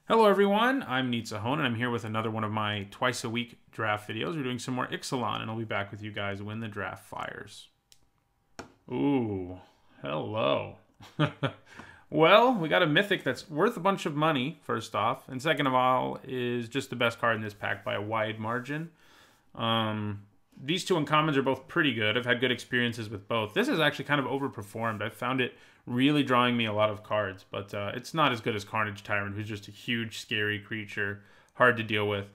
Hello everyone, I'm Ixalan, and I'm here with another one of my twice-a-week draft videos. We're doing some more Ixalan, and I'll be back with you guys when the draft fires. Ooh, hello. Well, we got a mythic that's worth a bunch of money, first off, and second of all, is just the best card in this pack by a wide margin. These two uncommons are both pretty good. I've had good experiences with both. This is actually kind of overperformed. I've found it really drawing me a lot of cards, but it's not as good as Carnage Tyrant, who's just a huge, scary creature, hard to deal with.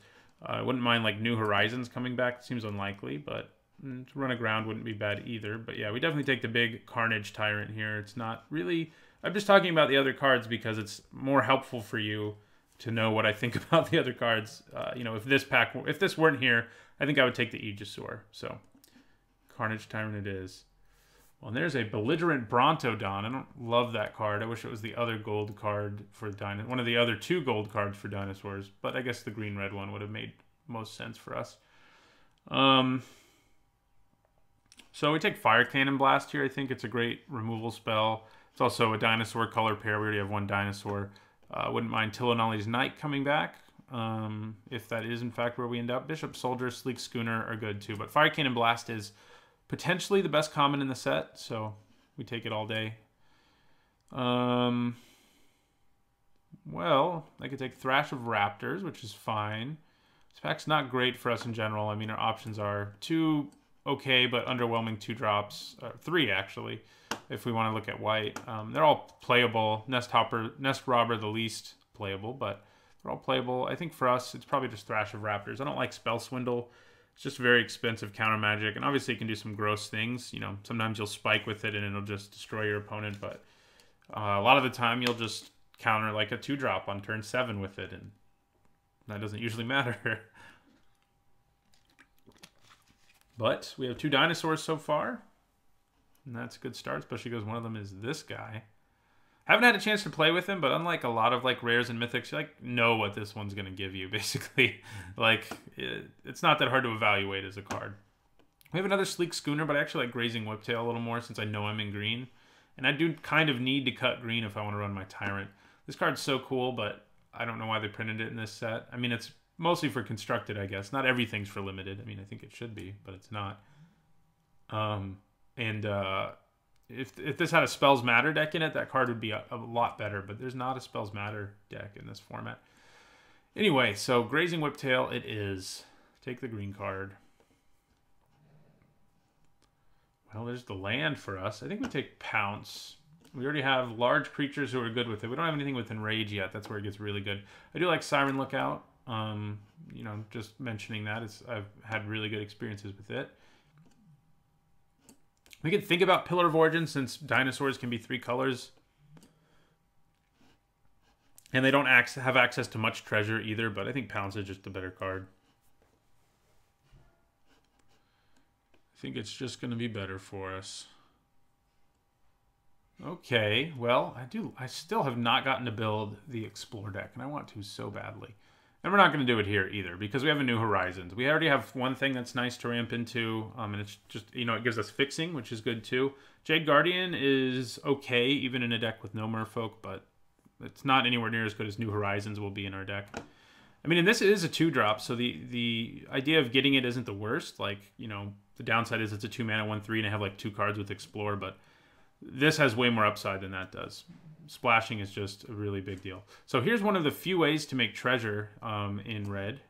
I wouldn't mind like New Horizons coming back. It seems unlikely, but to run aground wouldn't be bad either. But yeah, we definitely take the big Carnage Tyrant here. It's not really... I'm just talking about the other cards because it's more helpful for you to know what I think about the other cards. You know, if this weren't here, I think I would take the Aegisaur. So, Carnage Tyrant it is. Well, and there's a Belligerent Brontodon. I don't love that card. I wish it was the other gold card for one of the other two gold cards for dinosaurs. But I guess the green-red one would have made most sense for us. So we take Fire Cannon Blast here. I think it's a great removal spell. It's also a dinosaur color pair. We already have one dinosaur. Wouldn't mind Tilonali's Knight coming back. If that is in fact where we end up. Bishop Soldier, Sleek Schooner are good too. But Fire Cannon Blast is potentially the best common in the set, so we take it all day. Well, I could take Thrash of Raptors, which is fine. This pack's not great for us in general. I mean, our options are 2 okay, but underwhelming 2-drops. 3, actually, if we want to look at white. They're all playable. Nest Robber, the least playable, but they're all playable. I think for us, it's probably just Thrash of Raptors. I don't like Spell Swindle. It's just very expensive counter magic, and obviously it can do some gross things. You know, sometimes you'll spike with it and it'll just destroy your opponent, but a lot of the time you'll just counter like a 2-drop on turn 7 with it, and that doesn't usually matter. But we have 2 dinosaurs so far, and that's a good start, especially because one of them is this guy. Haven't had a chance to play with him, but unlike a lot of like rares and mythics, you like know what this one's going to give you, basically. Like, it's not that hard to evaluate as a card. We have another Sleek Schooner, but I actually like Grazing Whiptail a little more since I know I'm in green. And I do kind of need to cut green if I want to run my Tyrant. This card's so cool, but I don't know why they printed it in this set. I mean, it's mostly for constructed, I guess. Not everything's for limited. I mean, I think it should be, but it's not. If this had a Spells Matter deck in it, that card would be a lot better, but there's not a Spells Matter deck in this format. Anyway, so Grazing Whiptail it is. Take the green card. Well, there's the land for us. I think we take Pounce. We already have large creatures who are good with it. We don't have anything with Enrage yet. That's where it gets really good. I do like Siren Lookout. You know, just mentioning that, I've had really good experiences with it. We can think about Pillar of Origin since dinosaurs can be 3 colors. And they don't have access to much treasure either, but I think Pounce is just a better card. I think it's just going to be better for us. Okay, well, I still have not gotten to build the Explore deck, and I want to so badly. And we're not going to do it here either, because we have a New Horizons. We already have one thing that's nice to ramp into, and it's just, you know, it gives us fixing, which is good too. Jade Guardian is okay, even in a deck with no Merfolk, but it's not anywhere near as good as New Horizons will be in our deck. I mean, and this is a 2-drop, so the idea of getting it isn't the worst. Like, you know, the downside is it's a 2-mana 1/3, and I have like 2 cards with Explore, but this has way more upside than that does. Splashing is just a really big deal. So here's one of the few ways to make treasure in red.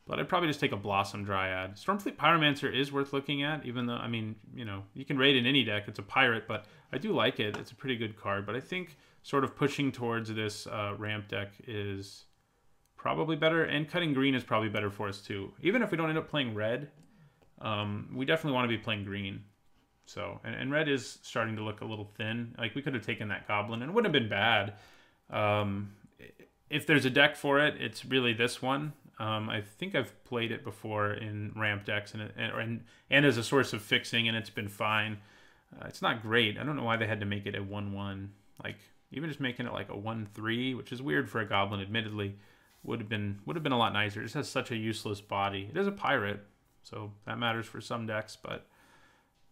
But I'd probably just take a Blossom Dryad. Stormfleet Pyromancer is worth looking at, even though, I mean, you know, you can raid in any deck. It's a pirate, but I do like it. It's a pretty good card. But I think sort of pushing towards this ramp deck is probably better. And cutting green is probably better for us too. Even if we don't end up playing red, we definitely want to be playing green. So, and red is starting to look a little thin. Like, we could have taken that Goblin, and it wouldn't have been bad. If there's a deck for it, it's really this one. I think I've played it before in ramp decks and as a source of fixing, and it's been fine. It's not great. I don't know why they had to make it a 1/1. Like, even just making it like a 1/3, which is weird for a Goblin, admittedly, would have been a lot nicer. It just has such a useless body. It is a pirate, So that matters for some decks, but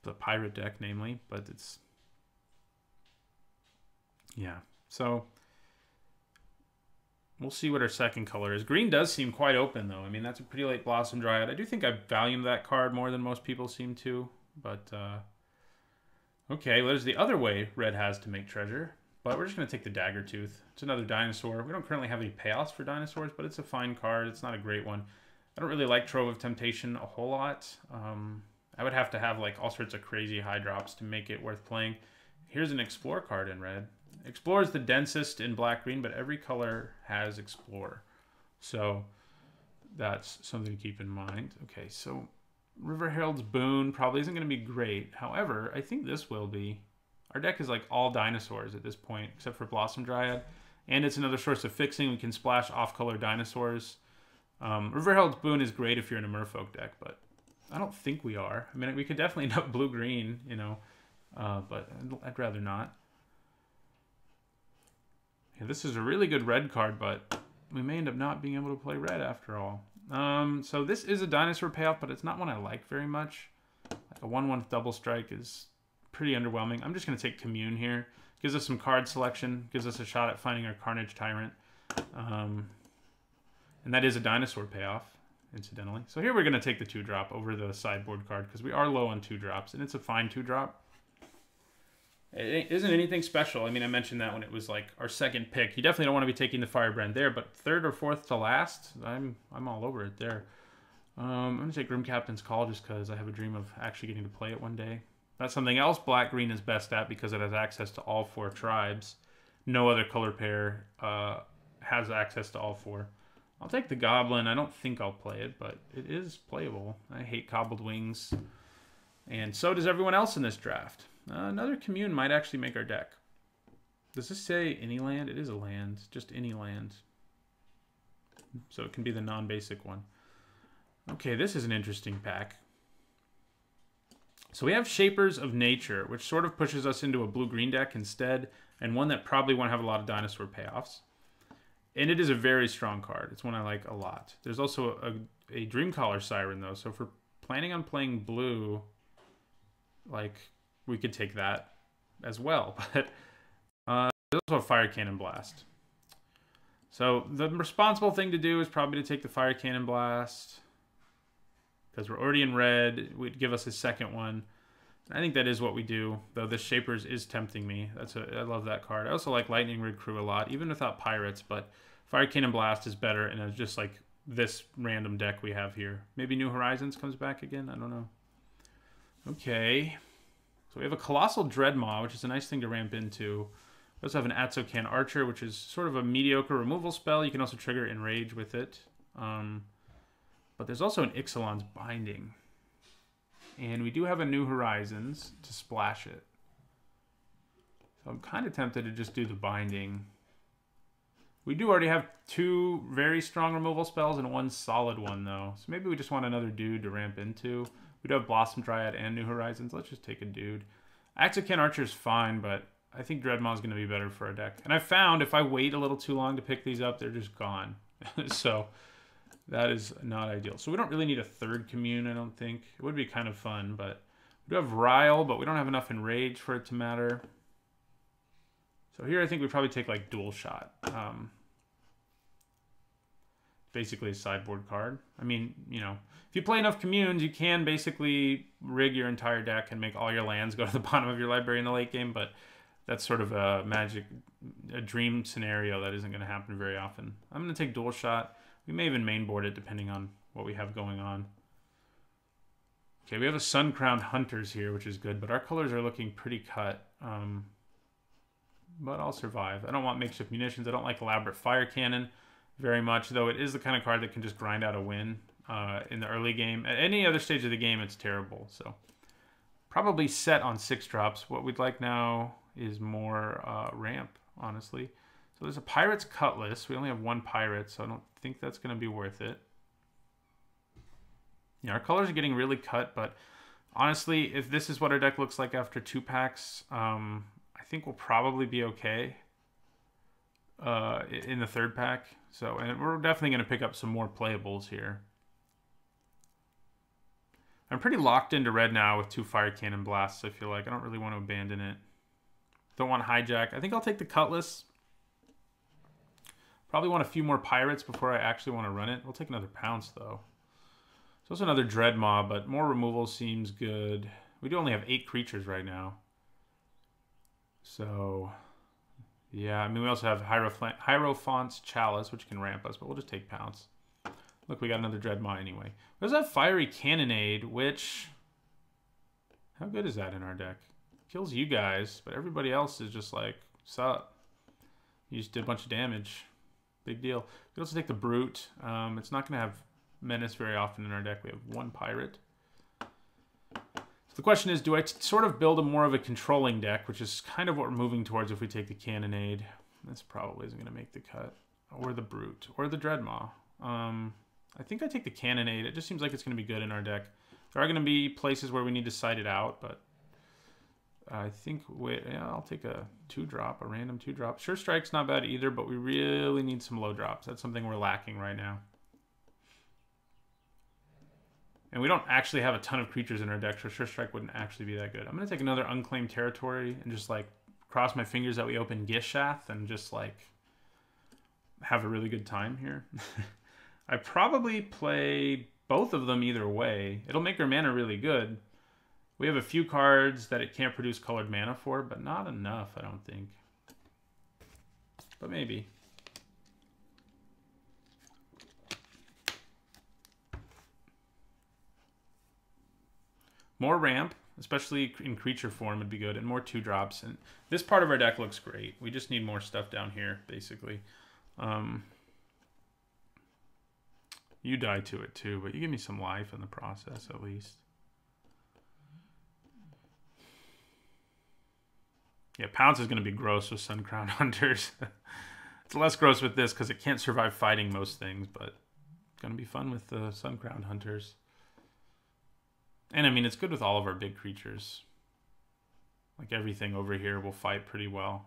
the pirate deck, namely. But it's... yeah. So we'll see what our second color is. Green does seem quite open, though. I mean, that's a pretty late Blossom Dryad. I do think I value that card more than most people seem to. But, okay, well, there's the other way red has to make treasure. But we're just going to take the Daggertooth. It's another dinosaur. We don't currently have any payoffs for dinosaurs, but it's a fine card. It's not a great one. I don't really like Trove of Temptation a whole lot. I would have to have like all sorts of crazy high drops to make it worth playing. Here's an Explore card in red. Explore is the densest in black-green, but every color has Explore. So that's something to keep in mind. Okay, so River Herald's Boon probably isn't going to be great. However, I think this will be. Our deck is like all dinosaurs at this point, except for Blossom Dryad. And it's another source of fixing. We can splash off-color dinosaurs. River Herald's Boon is great if you're in a Merfolk deck, but I don't think we are. I mean, we could definitely end up blue-green, you know, but I'd rather not. Yeah, this is a really good red card, but we may end up not being able to play red after all. So this is a dinosaur payoff, but it's not one I like very much. Like a 1/1 double strike is pretty underwhelming. I'm just going to take Commune here. Gives us some card selection. Gives us a shot at finding our Carnage Tyrant. And that is a dinosaur payoff, incidentally. So here we're going to take the 2-drop over the sideboard card because we are low on 2-drops, and it's a fine 2-drop. It isn't anything special. I mean, I mentioned that when it was like our second pick. You definitely don't want to be taking the Firebrand there, but third or fourth to last, I'm all over it there. I'm going to take Grim Captain's Call just because I have a dream of actually getting to play it one day. That's something else black-green is best at because it has access to all 4 tribes. No other color pair has access to all 4. I'll take the Goblin. I don't think I'll play it, but it is playable. I hate Cobbled Wings, and so does everyone else in this draft. Another Commune might actually make our deck. Does this say any land? It is a land, just any land. So it can be the non-basic one. Okay, this is an interesting pack. So we have Shapers of Nature, which sort of pushes us into a blue-green deck instead, and one that probably won't have a lot of dinosaur payoffs. And it is a very strong card. It's one I like a lot. There's also a Dreamcaller Siren, though, so if we're planning on playing blue, like, we could take that as well. But there's also a Fire Cannon Blast. So the responsible thing to do is probably to take the Fire Cannon Blast, because we're already in red. It would give us a second one. I think that is what we do, though this Shapers is tempting me. I love that card. I also like Lightning Rig Crew a lot, even without Pirates, but Fire Cannon Blast is better, and it's just like this random deck we have here. Maybe New Horizons comes back again? I don't know. Okay. So we have a Colossal Dreadmaw, which is a nice thing to ramp into. We also have an Atsokan Archer, which is sort of a mediocre removal spell. You can also trigger Enrage with it. But there's also an Ixalan's Binding. And we do have a New Horizons to splash it. So I'm kind of tempted to just do the Binding. We do already have 2 very strong removal spells and 1 solid one, though. So maybe we just want another dude to ramp into. We do have Blossom Dryad and New Horizons. Let's just take a dude. Atsokan Archer is fine, but I think Dreadmaw is going to be better for our deck. And I found if I wait a little too long to pick these up, they're just gone. So that is not ideal. So we don't really need a third Commune, I don't think. It would be kind of fun, but we do have Ryle, but we don't have enough Enrage for it to matter. So here I think we probably take like Dual Shot. Basically a sideboard card. I mean, you know, if you play enough Communes, you can basically rig your entire deck and make all your lands go to the bottom of your library in the late game, but that's sort of a dream scenario that isn't going to happen very often. I'm going to take Dual Shot. We may even mainboard it depending on what we have going on. Okay, we have a Sun Crowned Hunters here, which is good, but our colors are looking pretty cut. But I'll survive. I don't want Makeshift Munitions. I don't like Elaborate Fire Cannon very much, though it is the kind of card that can just grind out a win in the early game. At any other stage of the game, it's terrible. So probably set on 6 drops. What we'd like now is more ramp, honestly. So there's a Pirate's Cutlass. We only have 1 Pirate, so I don't think that's going to be worth it. Yeah, our colors are getting really cut, but honestly, if this is what our deck looks like after 2 packs, I think we'll probably be okay in the 3rd pack. So, and we're definitely going to pick up some more playables here. I'm pretty locked into red now with 2 fire cannon blasts, I feel like. I don't really want to abandon it. Don't want hijack. I think I'll take the cutlass. Probably want a few more pirates before I actually want to run it. We'll take another pounce, though. So also another dread mob, but more removal seems good. We do only have 8 creatures right now. So, yeah. I mean, we also have Hierophant's Chalice, which can ramp us, but we'll just take pounce. Look, we got another dread mob anyway. We also have Fiery Cannonade, which... How good is that in our deck? Kills you guys, but everybody else is just like, sup? You just did a bunch of damage. Big deal. We also take the Brute. It's not going to have Menace very often in our deck. We have 1 pirate. So the question is, do I sort of build a more of a controlling deck, which is kind of what we're moving towards if we take the Cannonade. This probably isn't going to make the cut. Or the Brute. Or the Dreadmaw. I think I take the Cannonade. It just seems like it's going to be good in our deck. There are going to be places where we need to side it out, but I think yeah, I'll take a 2-drop, a random 2-drop. Sure Strike's not bad either, but we really need some low drops. That's something we're lacking right now. And we don't actually have a ton of creatures in our deck, so Sure Strike wouldn't actually be that good. I'm going to take another Unclaimed Territory and just, like, cross my fingers that we open Gishath and just, like, have a really good time here. I probably play both of them either way. It'll make our mana really good. We have a few cards that it can't produce colored mana for, but not enough, I don't think. But maybe. More ramp, especially in creature form, would be good, and more 2-drops. And this part of our deck looks great. We just need more stuff down here, basically. You die to it too, but you give me some life in the process at least. Yeah, Pounce is going to be gross with Suncrown Hunters. It's less gross with this because it can't survive fighting most things, but it's going to be fun with the Suncrown Hunters. And I mean, it's good with all of our big creatures. Like everything over here will fight pretty well.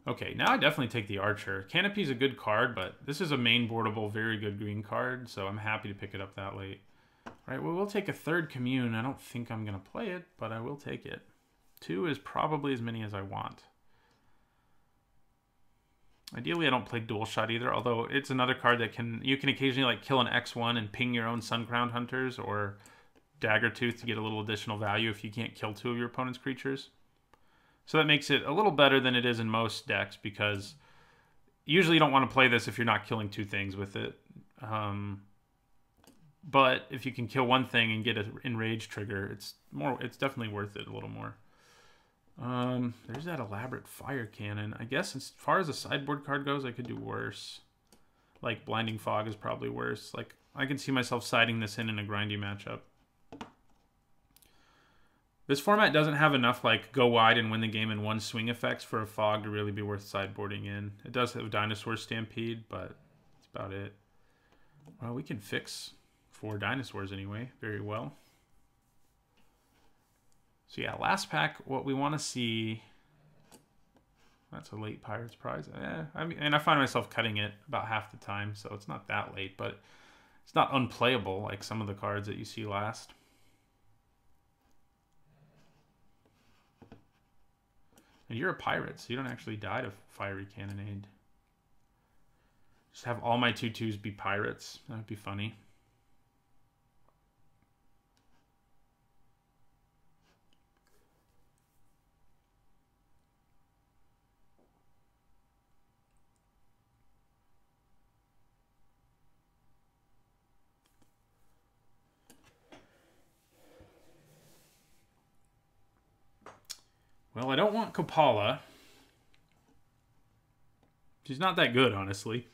Okay, now I definitely take the Archer. Canopy's a good card, but this is a main boardable, very good green card, so I'm happy to pick it up that late. All right, well, we'll take a 3rd Commune. I don't think I'm going to play it, but I will take it. 2 is probably as many as I want. Ideally, I don't play Dual Shot either, although it's another card that you can occasionally like kill an X1 and ping your own Suncrown Hunters or Daggertooth to get a little additional value if you can't kill 2 of your opponent's creatures. So that makes it a little better than it is in most decks, because usually you don't want to play this if you're not killing 2 things with it. But if you can kill 1 thing and get an Enrage trigger, it's definitely worth it a little more. There's that elaborate Fire Cannon. I guess as far as a sideboard card goes, I could do worse. Like Blinding Fog is probably worse. Like I can see myself siding this in a grindy matchup. This format doesn't have enough like go wide and win the game in 1 swing effects for a Fog to really be worth sideboarding in. It does have a Dinosaur Stampede, but that's about it. Well, we can fix 4 dinosaurs anyway, very well. So yeah, last pack, what we want to see... That's a late Pirates Prize. I mean, and I find myself cutting it about half the time, so it's not that late, but it's not unplayable like some of the cards that you see last. And you're a pirate, so you don't actually die to Fiery Cannonade. Just have all my 2/2s be pirates. That would be funny. Well, I don't want Kopala. She's not that good, honestly.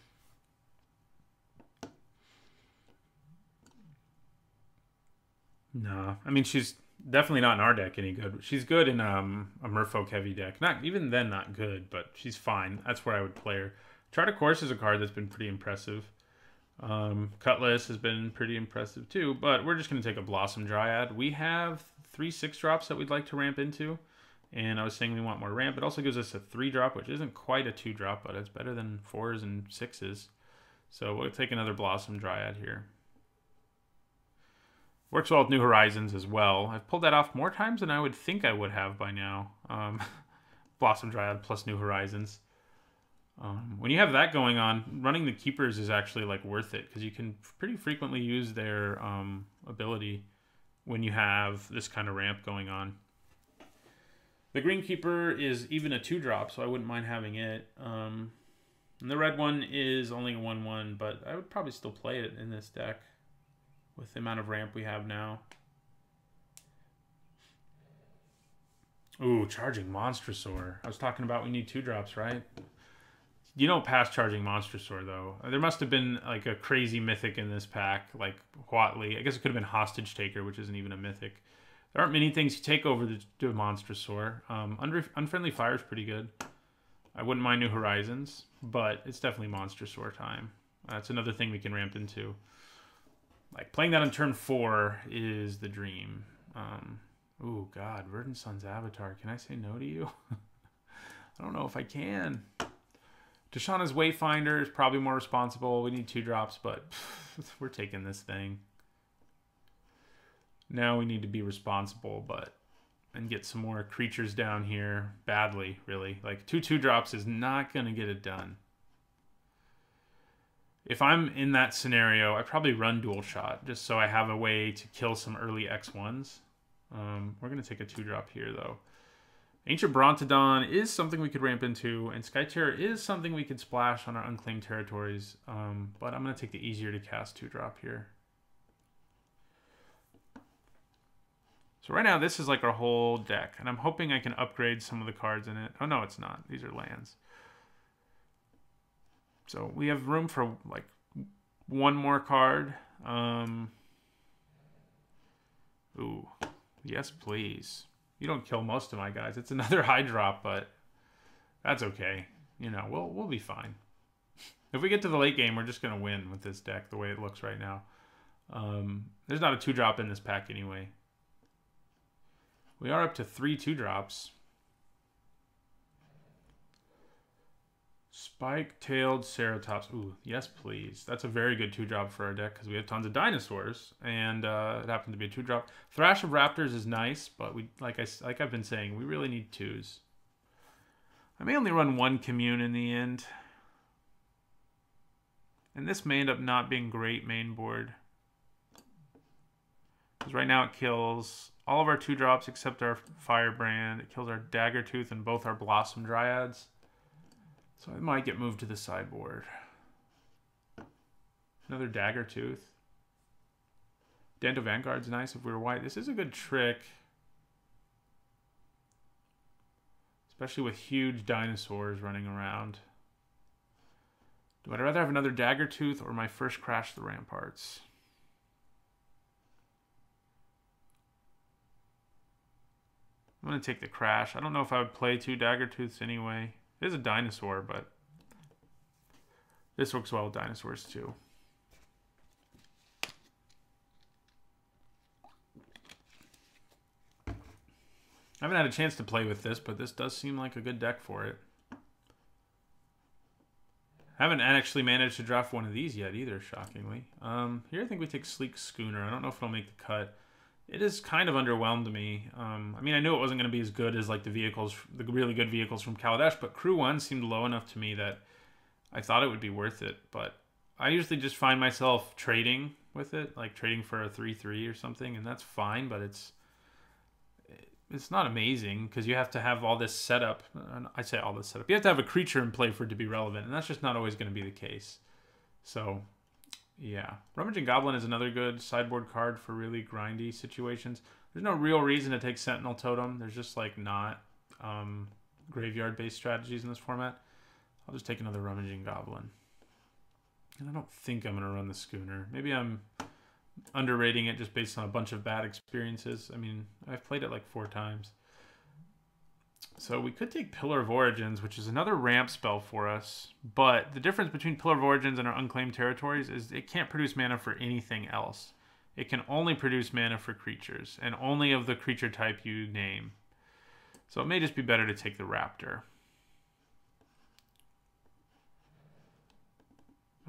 No, I mean, she's definitely not in our deck any good. She's good in a Merfolk heavy deck. Not even then, not good, but she's fine. That's where I would play her. Try to Course is a card that's been pretty impressive. Cutlass has been pretty impressive too, but we're just going to take a Blossom Dryad. We have 3 6-drops that we'd like to ramp into. And I was saying we want more ramp. It also gives us a 3-drop, which isn't quite a 2-drop, but it's better than 4s and 6s. So we'll take another Blossom Dryad here. Works well with New Horizons as well. I've pulled that off more times than I would think I would have by now. Blossom Dryad plus New Horizons. When you have that going on, running the keepers is actually like worth it because you can pretty frequently use their ability when you have this kind of ramp going on. The green keeper is even a 2-drop, so I wouldn't mind having it. And the red one is only a 1/1, but I would probably still play it in this deck with the amount of ramp we have now. Ooh, Charging Monstrosaur. I was talking about we need 2-drops, right? You don't pass Charging Monstrosaur, though. There must have been like a crazy mythic in this pack, like Huatley. I guess it could have been Hostage Taker, which isn't even a mythic. There aren't many things you take over the Monstrosaur. Unfriendly Fire is pretty good. I wouldn't mind New Horizons, but it's definitely Monstrosaur time. That's another thing we can ramp into. Like, playing that on turn 4 is the dream. Ooh, God, Verdant Sun's Avatar. Can I say no to you? I don't know if I can. Tashana's Wayfinder is probably more responsible. We need 2-drops, but we're taking this thing. Now we need to be responsible, and get some more creatures down here badly, really. Like, 2-2-drops is not going to get it done. If I'm in that scenario, I probably run Dual Shot, just so I have a way to kill some early X1s. We're going to take a 2-drop here, though. Ancient Brontodon is something we could ramp into, and Skyterror is something we could splash on our unclaimed territories, but I'm going to take the easier to cast 2-drop here. So right now, this is like our whole deck, and I'm hoping I can upgrade some of the cards in it. Oh, no, it's not. These are lands. So we have room for, like, one more card. Ooh, yes, please. You don't kill most of my guys. It's another high drop, but that's okay. You know, we'll be fine. If we get to the late game, we're just going to win with this deck the way it looks right now. There's not a 2-drop in this pack anyway. We are up to 3 2-drops. Spike-tailed Ceratops. Ooh, yes, please. That's a very good 2-drop for our deck because we have tons of dinosaurs, and it happened to be a 2-drop. Thrash of Raptors is nice, but we like I've been saying, we really need 2s. I may only run 1 Commune in the end, and this may end up not being great main board because right now it kills all of our 2-drops except our Firebrand. It kills our Daggertooth and both our Blossom Dryads. So I might get moved to the sideboard. Another Daggertooth. Danto Vanguard's nice if we were white. This is a good trick. Especially with huge dinosaurs running around. Would I rather have another Daggertooth or my first Crash the Ramparts? I'm going to take the Crash. I don't know if I would play 2 Daggertooths anyway. It is a dinosaur, but this works well with dinosaurs too. I haven't had a chance to play with this, but this does seem like a good deck for it. I haven't actually managed to draft one of these yet either, shockingly. Here I think we take Sleek Schooner. I don't know if it'll make the cut. It is kind of underwhelmed me. I mean, I knew it wasn't going to be as good as like the vehicles, the really good vehicles from Kaladesh, but Crew 1 seemed low enough to me that I thought it would be worth it. But I usually just find myself trading with it, like trading for a 3/3 or something, and that's fine, but it's not amazing because you have to have all this setup. I say all this setup. You have to have a creature in play for it to be relevant, and that's just not always going to be the case. So yeah, Rummaging Goblin is another good sideboard card for really grindy situations. There's no real reason to take Sentinel Totem. There's just like not graveyard-based strategies in this format. I'll just take another Rummaging Goblin. And I don't think I'm going to run the Schooner. Maybe I'm underrating it just based on a bunch of bad experiences. I mean, I've played it like 4 times. So we could take Pillar of Origins, which is another ramp spell for us. But the difference between Pillar of Origins and our unclaimed territories is it can't produce mana for anything else. It can only produce mana for creatures, and only of the creature type you name. So it may just be better to take the Raptor.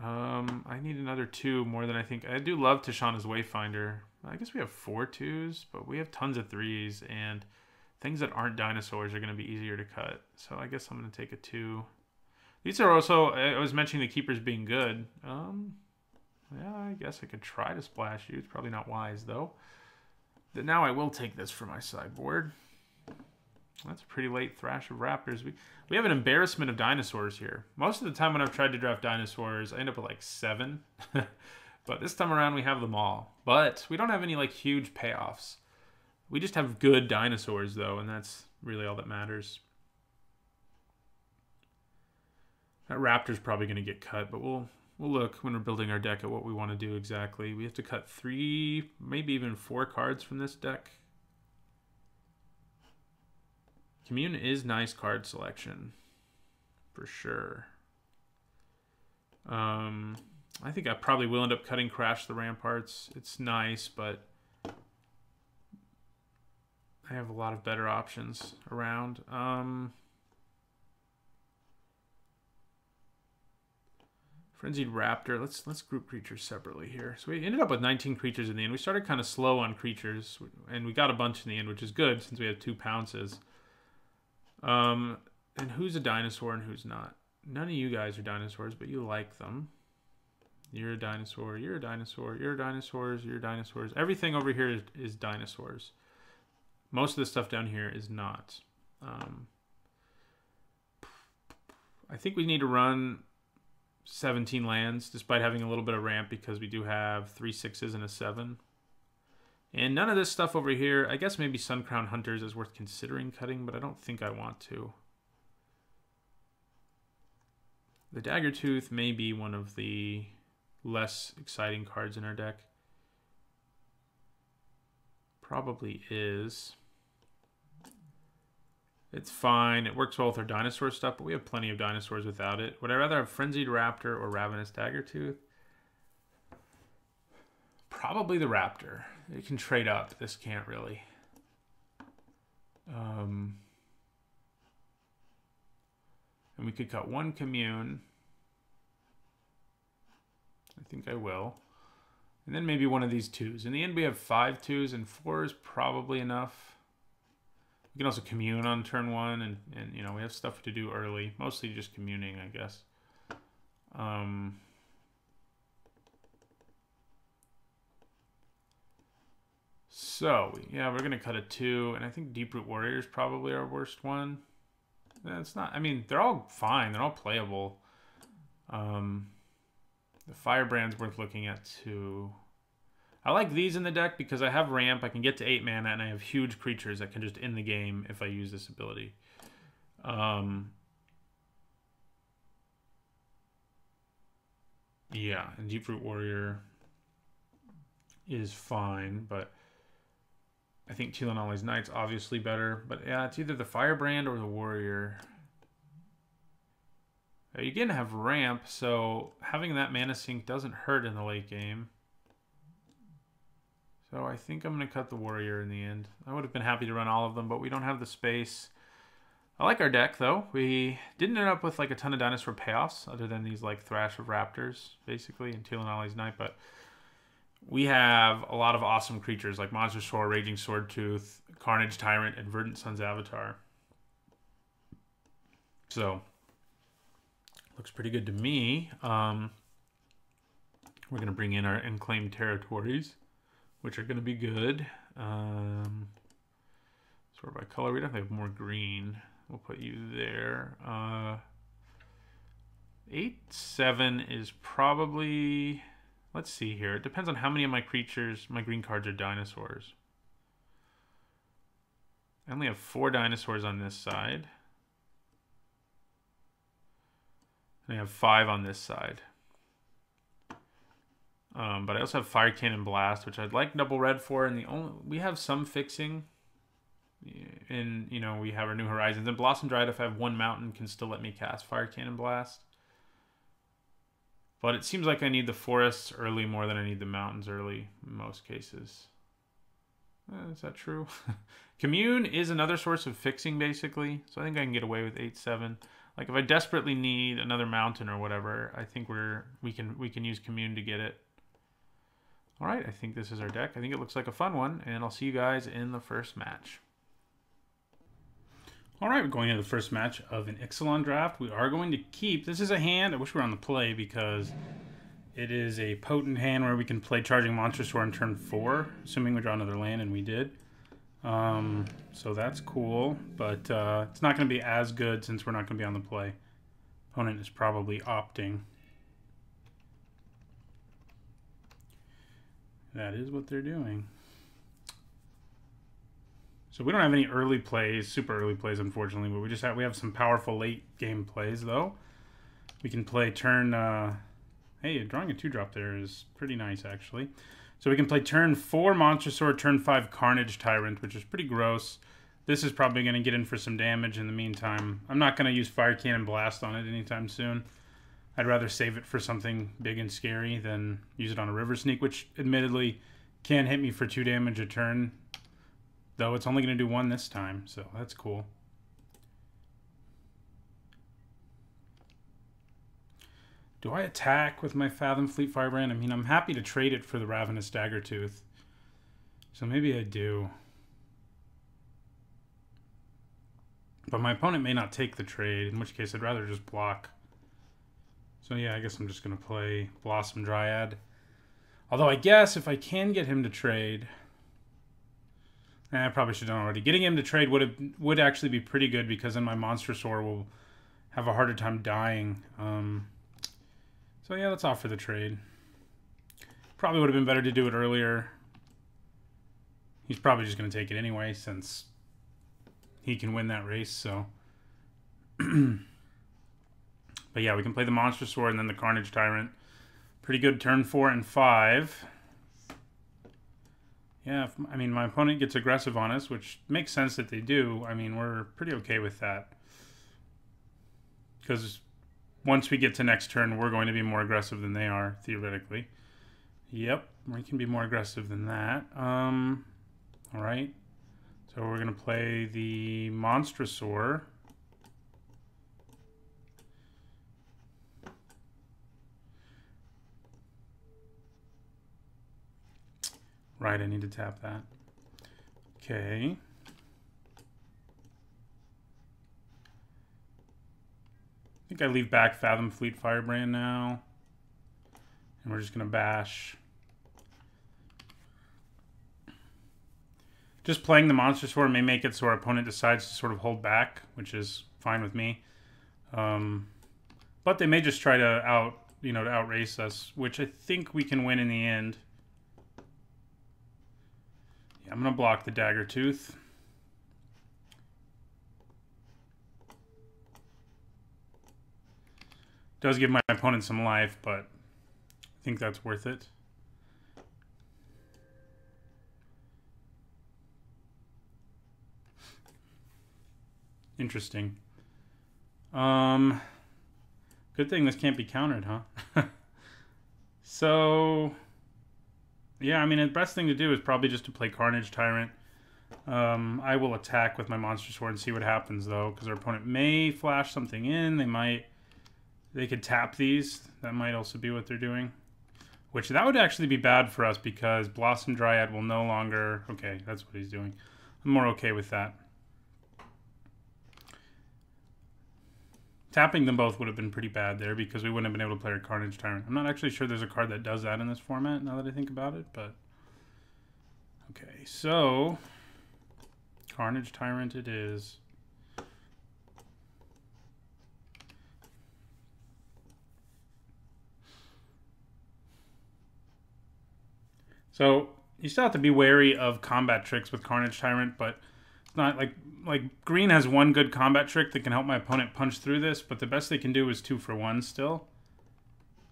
I need another 2 more than I think. I do love Tishana's Wayfinder. I guess we have 4 2s, but we have tons of 3s, and things that aren't dinosaurs are going to be easier to cut. So I guess I'm going to take a 2. These are also, I was mentioning the keepers being good. Yeah, I guess I could try to splash you. It's probably not wise, though. Now I will take this for my sideboard. That's a pretty late Thrash of Raptors. We have an embarrassment of dinosaurs here. Most of the time when I've tried to draft dinosaurs, I end up with like 7. But this time around, we have them all. But we don't have any like huge payoffs. We just have good dinosaurs, though, and that's really all that matters. That Raptor's probably going to get cut, but we'll look when we're building our deck at what we want to do exactly. We have to cut 3, maybe even 4 cards from this deck. Commune is nice card selection, for sure. I think I probably will end up cutting Crash the Ramparts. It's nice, but I have a lot of better options around. Frenzied Raptor. Let's group creatures separately here. So we ended up with 19 creatures in the end. We started kind of slow on creatures, and we got a bunch in the end, which is good since we have 2 pounces. And who's a dinosaur and who's not? None of you guys are dinosaurs, but you like them. You're a dinosaur, you're a dinosaur, you're dinosaurs, you're dinosaurs. Everything over here is dinosaurs. Most of the stuff down here is not. I think we need to run 17 lands, despite having a little bit of ramp, because we do have 3 6s and a 7. And none of this stuff over here, I guess maybe Suncrown Hunters is worth considering cutting, but I don't think I want to. The Daggertooth may be one of the less exciting cards in our deck. Probably is. It's fine. It works well with our dinosaur stuff, but we have plenty of dinosaurs without it. Would I rather have Frenzied Raptor or Ravenous Daggertooth? Probably the Raptor. It can trade up. This can't really. And we could cut 1 Commune. I think I will. And then maybe one of these 2s. In the end, we have 5 2s, and 4 is probably enough. We can also commune on turn 1, and you know, we have stuff to do early. Mostly just communing, I guess. So, yeah, we're going to cut a 2, and I think Deeproot Warrior is probably our worst one. It's not, I mean, they're all fine. They're all playable. The Firebrand's worth looking at, too. I like these in the deck because I have ramp, I can get to 8 mana, and I have huge creatures that can just end the game if I use this ability. Yeah, and Deeproot Warrior is fine, but I think Tilanali's Knight's obviously better. But yeah, it's either the Firebrand or the Warrior. You're going to have ramp, so having that mana sink doesn't hurt in the late game. So I think I'm going to cut the Warrior in the end. I would have been happy to run all of them, but we don't have the space. I like our deck, though. We didn't end up with like a ton of dinosaur payoffs, other than these like Thrash of Raptors, basically, and Tilanali's Knight, but we have a lot of awesome creatures like Monster Sword, Raging Swordtooth, Carnage Tyrant, and Verdant Sun's Avatar. So, looks pretty good to me. We're going to bring in our Unclaimed Territories, which are going to be good. Sort by color. We definitely have more green. We'll put you there. 8/7 is probably... Let's see here. It depends on how many of my creatures, my green cards, are dinosaurs. I only have 4 dinosaurs on this side. And I have 5 on this side. But I also have Fire Cannon Blast, which I'd like double red for. And we have some fixing. And, you know, we have our New Horizons. And Blossom Dried, if I have 1 mountain, can still let me cast Fire Cannon Blast. But it seems like I need the forests early more than I need the mountains early in most cases. Is that true? Commune is another source of fixing, basically. So I think I can get away with 8/7. Like if I desperately need another mountain or whatever, I think we can use commune to get it. All right, I think this is our deck. I think it looks like a fun one, and I'll see you guys in the first match. All right, we're going into the first match of an Ixalan draft. We are going to keep. This is a hand. I wish we were on the play because it is a potent hand where we can play Charging Monstrosaur on turn 4, assuming we draw another land, and we did. So that's cool, but it's not going to be as good since we're not going to be on the play. Opponent is probably opting. That is what they're doing. So we don't have any early plays, super early plays, unfortunately, but we have some powerful late game plays, though. We can play turn... hey, drawing a 2-drop there is pretty nice, actually. So we can play turn 4 Monstrosaur, turn 5 Carnage Tyrant, which is pretty gross. This is probably going to get in for some damage in the meantime. I'm not going to use Fire Cannon Blast on it anytime soon. I'd rather save it for something big and scary than use it on a River Sneak, which admittedly can hit me for 2 damage a turn. Though it's only going to do 1 this time, so that's cool. Do I attack with my Fathom Fleet Firebrand? I mean, I'm happy to trade it for the Ravenous Daggertooth. So maybe I do. But my opponent may not take the trade, in which case I'd rather just block. So yeah, I guess I'm just going to play Blossom Dryad. Although I guess if I can get him to trade... I probably should have done already. Getting him to trade would actually be pretty good because then my Monstrosaur will have a harder time dying. So yeah, let's offer the trade. Probably would have been better to do it earlier. He's probably just going to take it anyway since he can win that race. So, but yeah, we can play the Monstrosaur and then the Carnage Tyrant. Pretty good turn 4 and 5. Yeah, I mean, my opponent gets aggressive on us, which makes sense that they do. I mean, we're pretty okay with that. Because once we get to next turn, we're going to be more aggressive than they are, theoretically. Yep, we can be more aggressive than that. All right. So we're going to play the Monstrosaur. Right, I need to tap that. Okay. I think I leave back Fathom Fleet Firebrand now. And we're just going to bash. Just playing the Monstrosaur may make it so our opponent decides to sort of hold back, which is fine with me. But they may just try to outrace us, which I think we can win in the end. Yeah, I'm going to block the Daggertooth. Does give my opponent some life, but I think that's worth it. Interesting. Good thing this can't be countered, huh? So, yeah, I mean, the best thing to do is probably just to play Carnage Tyrant. I will attack with my Monstrosaur and see what happens, though, because our opponent may flash something in. They could tap these. That might also be what they're doing. Which, that would actually be bad for us because Blossom Dryad will no longer... Okay, that's what he's doing. I'm more okay with that. Tapping them both would have been pretty bad there because we wouldn't have been able to play our Carnage Tyrant. I'm not actually sure there's a card that does that in this format now that I think about it, but... Okay, so... Carnage Tyrant it is. So, you still have to be wary of combat tricks with Carnage Tyrant, but it's not like green has one good combat trick that can help my opponent punch through this, but the best they can do is 2 for 1 still.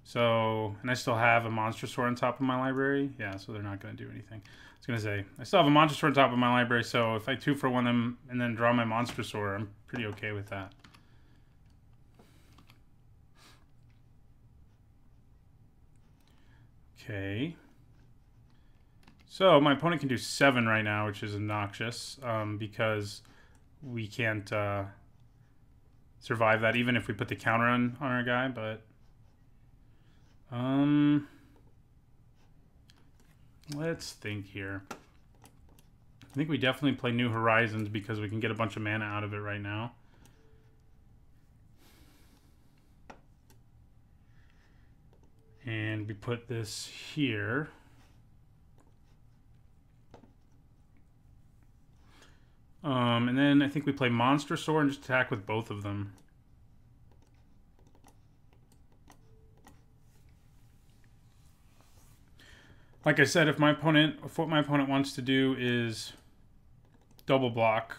So, and I still have a Monstrosaur on top of my library. Yeah, so they're not going to do anything. I was going to say, I still have a Monstrosaur on top of my library, so if I 2 for 1 them and then draw my Monstrosaur, I'm pretty okay with that. Okay. So my opponent can do 7 right now, which is obnoxious, because we can't survive that, even if we put the counter on our guy, but... let's think here. I think we definitely play New Horizons because we can get a bunch of mana out of it right now. And we put this here. And then I think we play Monster Sword and just attack with both of them. Like I said, if what my opponent wants to do is double block,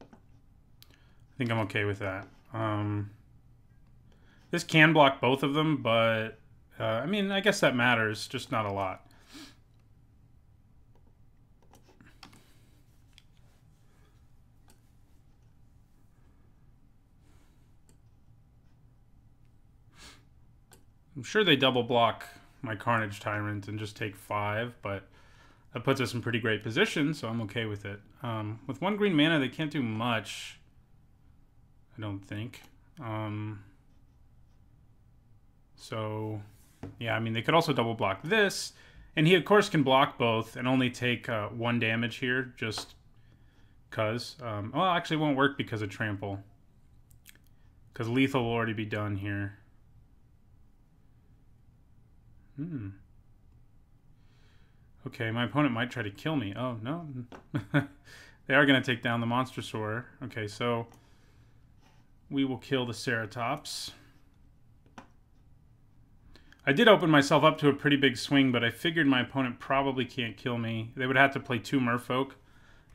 I think I'm okay with that. This can block both of them, but I mean, I guess that matters, just not a lot. I'm sure they double block my Carnage Tyrant and just take 5, but that puts us in pretty great position, so I'm okay with it. With 1 green mana, they can't do much, I don't think. So, yeah, I mean, they could also double block this, and he, of course, can block both and only take 1 damage here, just because. Well, actually, it won't work because of Trample, because lethal will already be done here. Okay, my opponent might try to kill me. Oh, no. They are going to take down the Monster Sword. Okay, so we will kill the Ceratops. I did open myself up to a pretty big swing, but I figured my opponent probably can't kill me. They would have to play 2 Merfolk,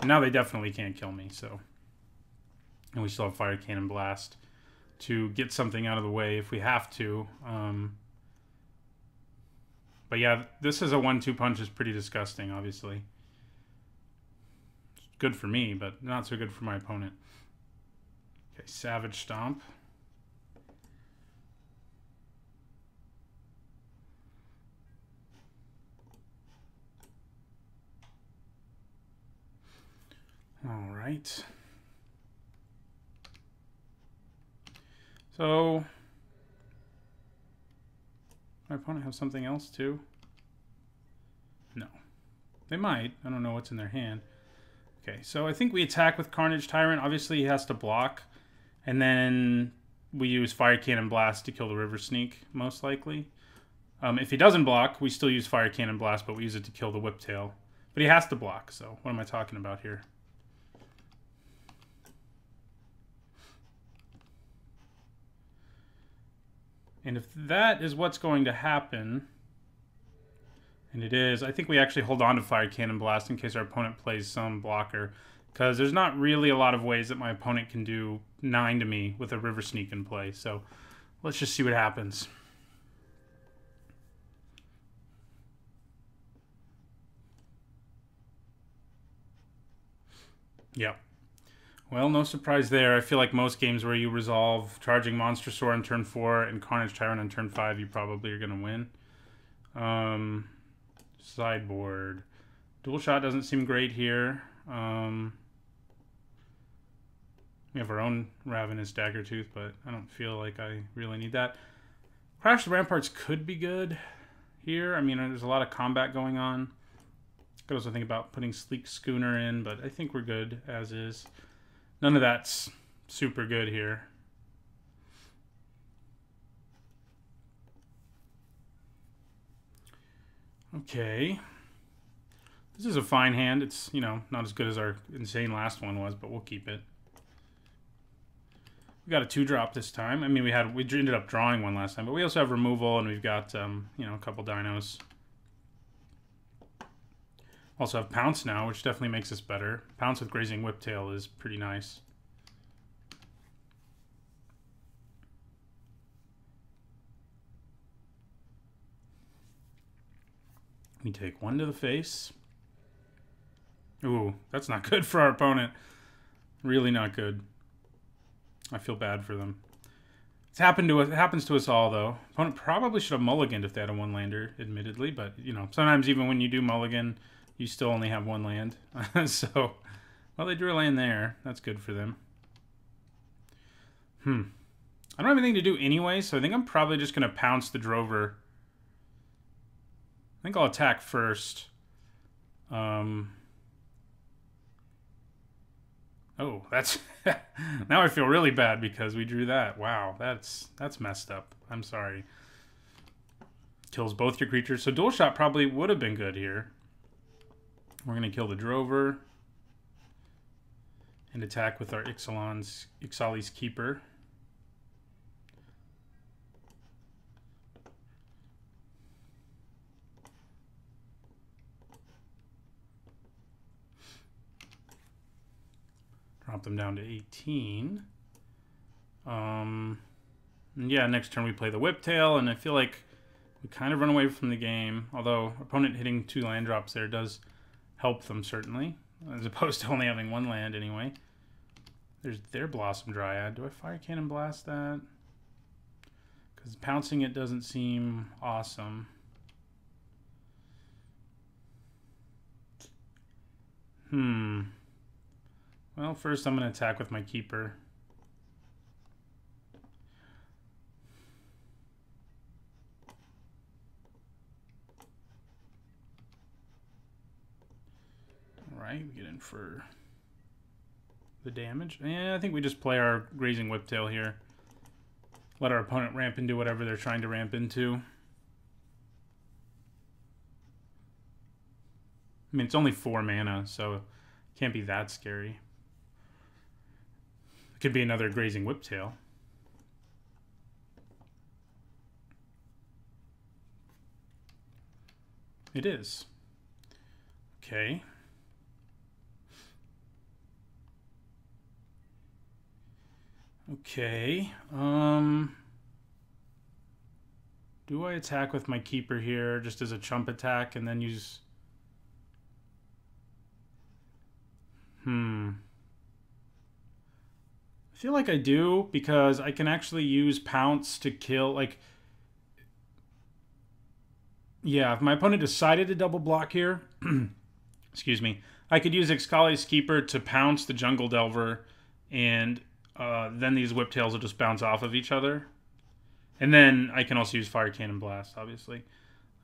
and now they definitely can't kill me, so... And we still have Fire Cannon Blast to get something out of the way if we have to. But yeah, this is a 1-2 punch is pretty disgusting, obviously. It's good for me, but not so good for my opponent. Okay, Savage Stomp. All right. So... my opponent have something else too? No. They might. I don't know what's in their hand. Okay, so I think we attack with Carnage Tyrant. Obviously, he has to block. And then we use Fire Cannon Blast to kill the River Sneak, most likely. If he doesn't block, we still use Fire Cannon Blast, but we use it to kill the Whiptail. But he has to block, so what am I talking about here? And if that is what's going to happen, and it is, I think we actually hold on to Fire Cannon Blast in case our opponent plays some blocker, because there's not really a lot of ways that my opponent can do 9 to me with a River Sneak in play. So let's just see what happens. Yep. Well, no surprise there. I feel like most games where you resolve charging Monster Sword on turn 4 and Carnage Tyrant on turn 5, you probably are going to win. Sideboard. Dual Shot doesn't seem great here. We have our own Ravenous Daggertooth, but I don't feel like I really need that. Crash the Ramparts could be good here. I mean, there's a lot of combat going on. Could also think about putting Sleek Schooner in, but I think we're good as is. None of that's super good here. Okay. This is a fine hand. It's, you know, not as good as our insane last one was, but we'll keep it. We got a 2-drop this time. I mean, we ended up drawing one last time, but we also have removal, and we've got, you know, a couple dinos. Also have Pounce now, which definitely makes us better. Pounce with Grazing Whiptail is pretty nice. We take 1 to the face. Ooh, that's not good for our opponent. Really not good. I feel bad for them. It's happened to us. It happens to us all, though. Opponent probably should have mulliganed if they had a 1-lander, admittedly. But, you know, sometimes even when you do mulligan, you still only have 1 land. So, well, they drew a land there. That's good for them. I don't have anything to do anyway, so I think I'm probably just going to pounce the Drover. I think I'll attack first. Oh, that's... now I feel really bad because we drew that. Wow, that's messed up. I'm sorry. Kills both your creatures. So dual shot probably would have been good here. We're going to kill the Drover. And attack with our Ixalan's Keeper. Drop them down to 18. Yeah, next turn we play the Whiptail, and I feel like we kind of run away from the game. Although opponent hitting 2 land drops there does help them, certainly. As opposed to only having 1 land anyway. There's their Blossom Dryad. Do I Fire Cannon Blast that? Because pouncing it doesn't seem awesome. Well, first I'm going to attack with my Keeper. Alright, we get in for the damage. Yeah, I think we just play our Grazing Whiptail here. Let our opponent ramp into whatever they're trying to ramp into. I mean, it's only 4 mana, so it can't be that scary. It could be another Grazing Whiptail. It is. Okay. Okay. Do I attack with my Keeper here just as a chump attack and then use... I feel like I do, because I can actually use Pounce to kill, like... Yeah, if my opponent decided to double block here, excuse me, I could use Ixalan's Keeper to pounce the Jungle Delver, and then these Whiptails will just bounce off of each other. And then I can also use Fire Cannon Blast, obviously.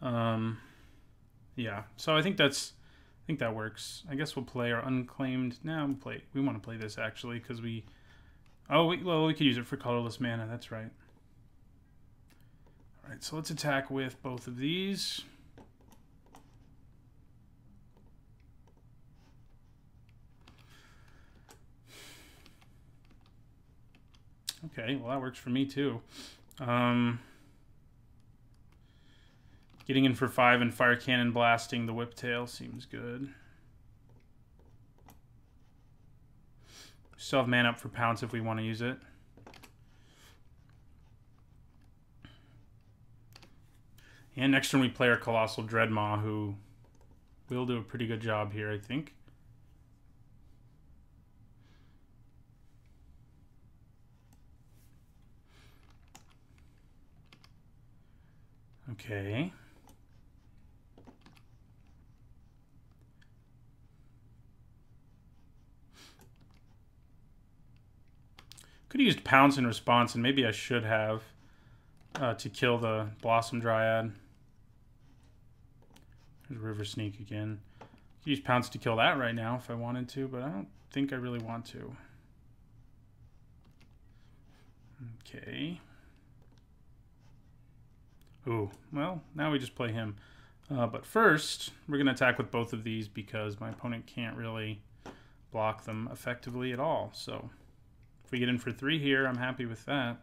Yeah, so I think that works. I guess we'll play our Unclaimed. No, we want to play this actually because we. Oh, well, we could use it for colorless mana. That's right. All right, so let's attack with both of these. Okay, well that works for me too. Getting in for 5 and Fire Cannon blasting the Whiptail seems good. Still have mana up for Pounce if we want to use it. And next turn we play our Colossal Dreadmaw, who will do a pretty good job here, I think. Okay. Could have used Pounce in response, and maybe I should have to kill the Blossom Dryad. There's River Sneak again. Could use Pounce to kill that right now if I wanted to, but I don't think I really want to. Okay. Ooh, well, now we just play him. But first, we're going to attack with both of these because my opponent can't really block them effectively at all. So if we get in for 3 here, I'm happy with that.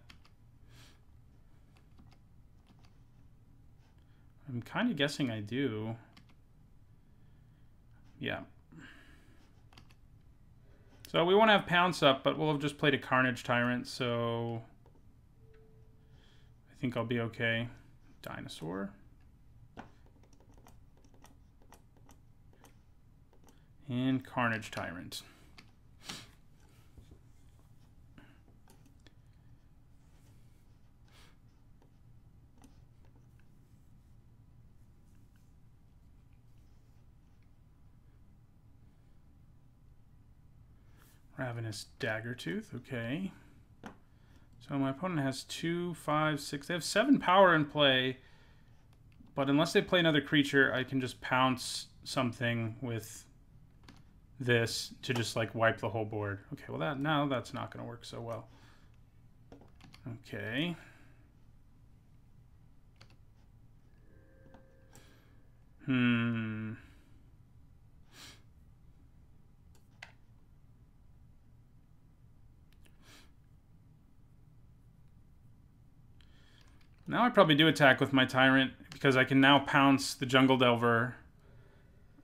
I'm kind of guessing I do. Yeah. So we won't have Pounce up, but we'll have just played a Carnage Tyrant, so I think I'll be okay. Dinosaur. And Carnage Tyrant. Ravenous Daggertooth, okay. So my opponent has 2, 5, 6. They have 7 power in play. But unless they play another creature, I can just pounce something with this to just like wipe the whole board. Okay, well now that's not going to work so well. Okay. Now I probably do attack with my Tyrant because I can now pounce the Jungle Delver.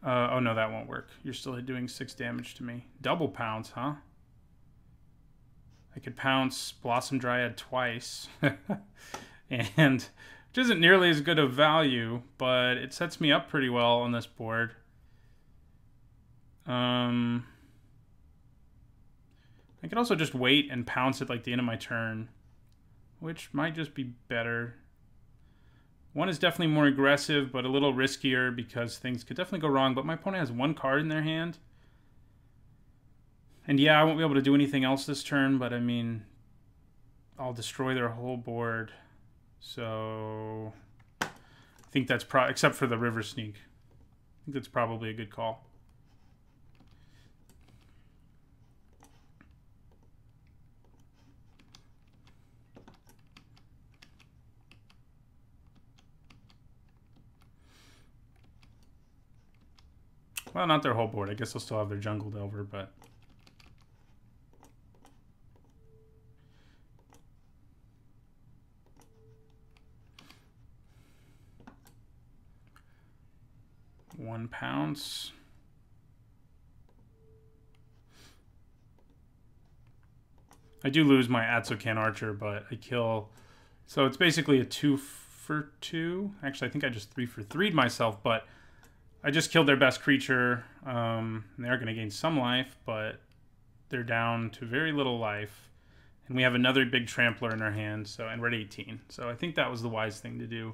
Oh no, that won't work. You're still doing 6 damage to me. Double pounce, huh? I could pounce Blossom Dryad twice. And which isn't nearly as good of value, but it sets me up pretty well on this board. I could also just wait and pounce at like the end of my turn, which might just be better. One is definitely more aggressive, but a little riskier because things could definitely go wrong. But my opponent has 1 card in their hand. And yeah, I won't be able to do anything else this turn, but I mean, I'll destroy their whole board. So I think that's except for the River Sneak. I think that's probably a good call. Well, not their whole board. I guess they'll still have their Jungle Delver, but... One pounce. I do lose my Atsukan Archer, but I kill... So it's basically a 2 for 2. Actually, I think I just 3 for 3'd myself, but... I just killed their best creature. They are going to gain some life, but they're down to very little life. And we have another big trampler in our hand, so, and we're at 18. So I think that was the wise thing to do.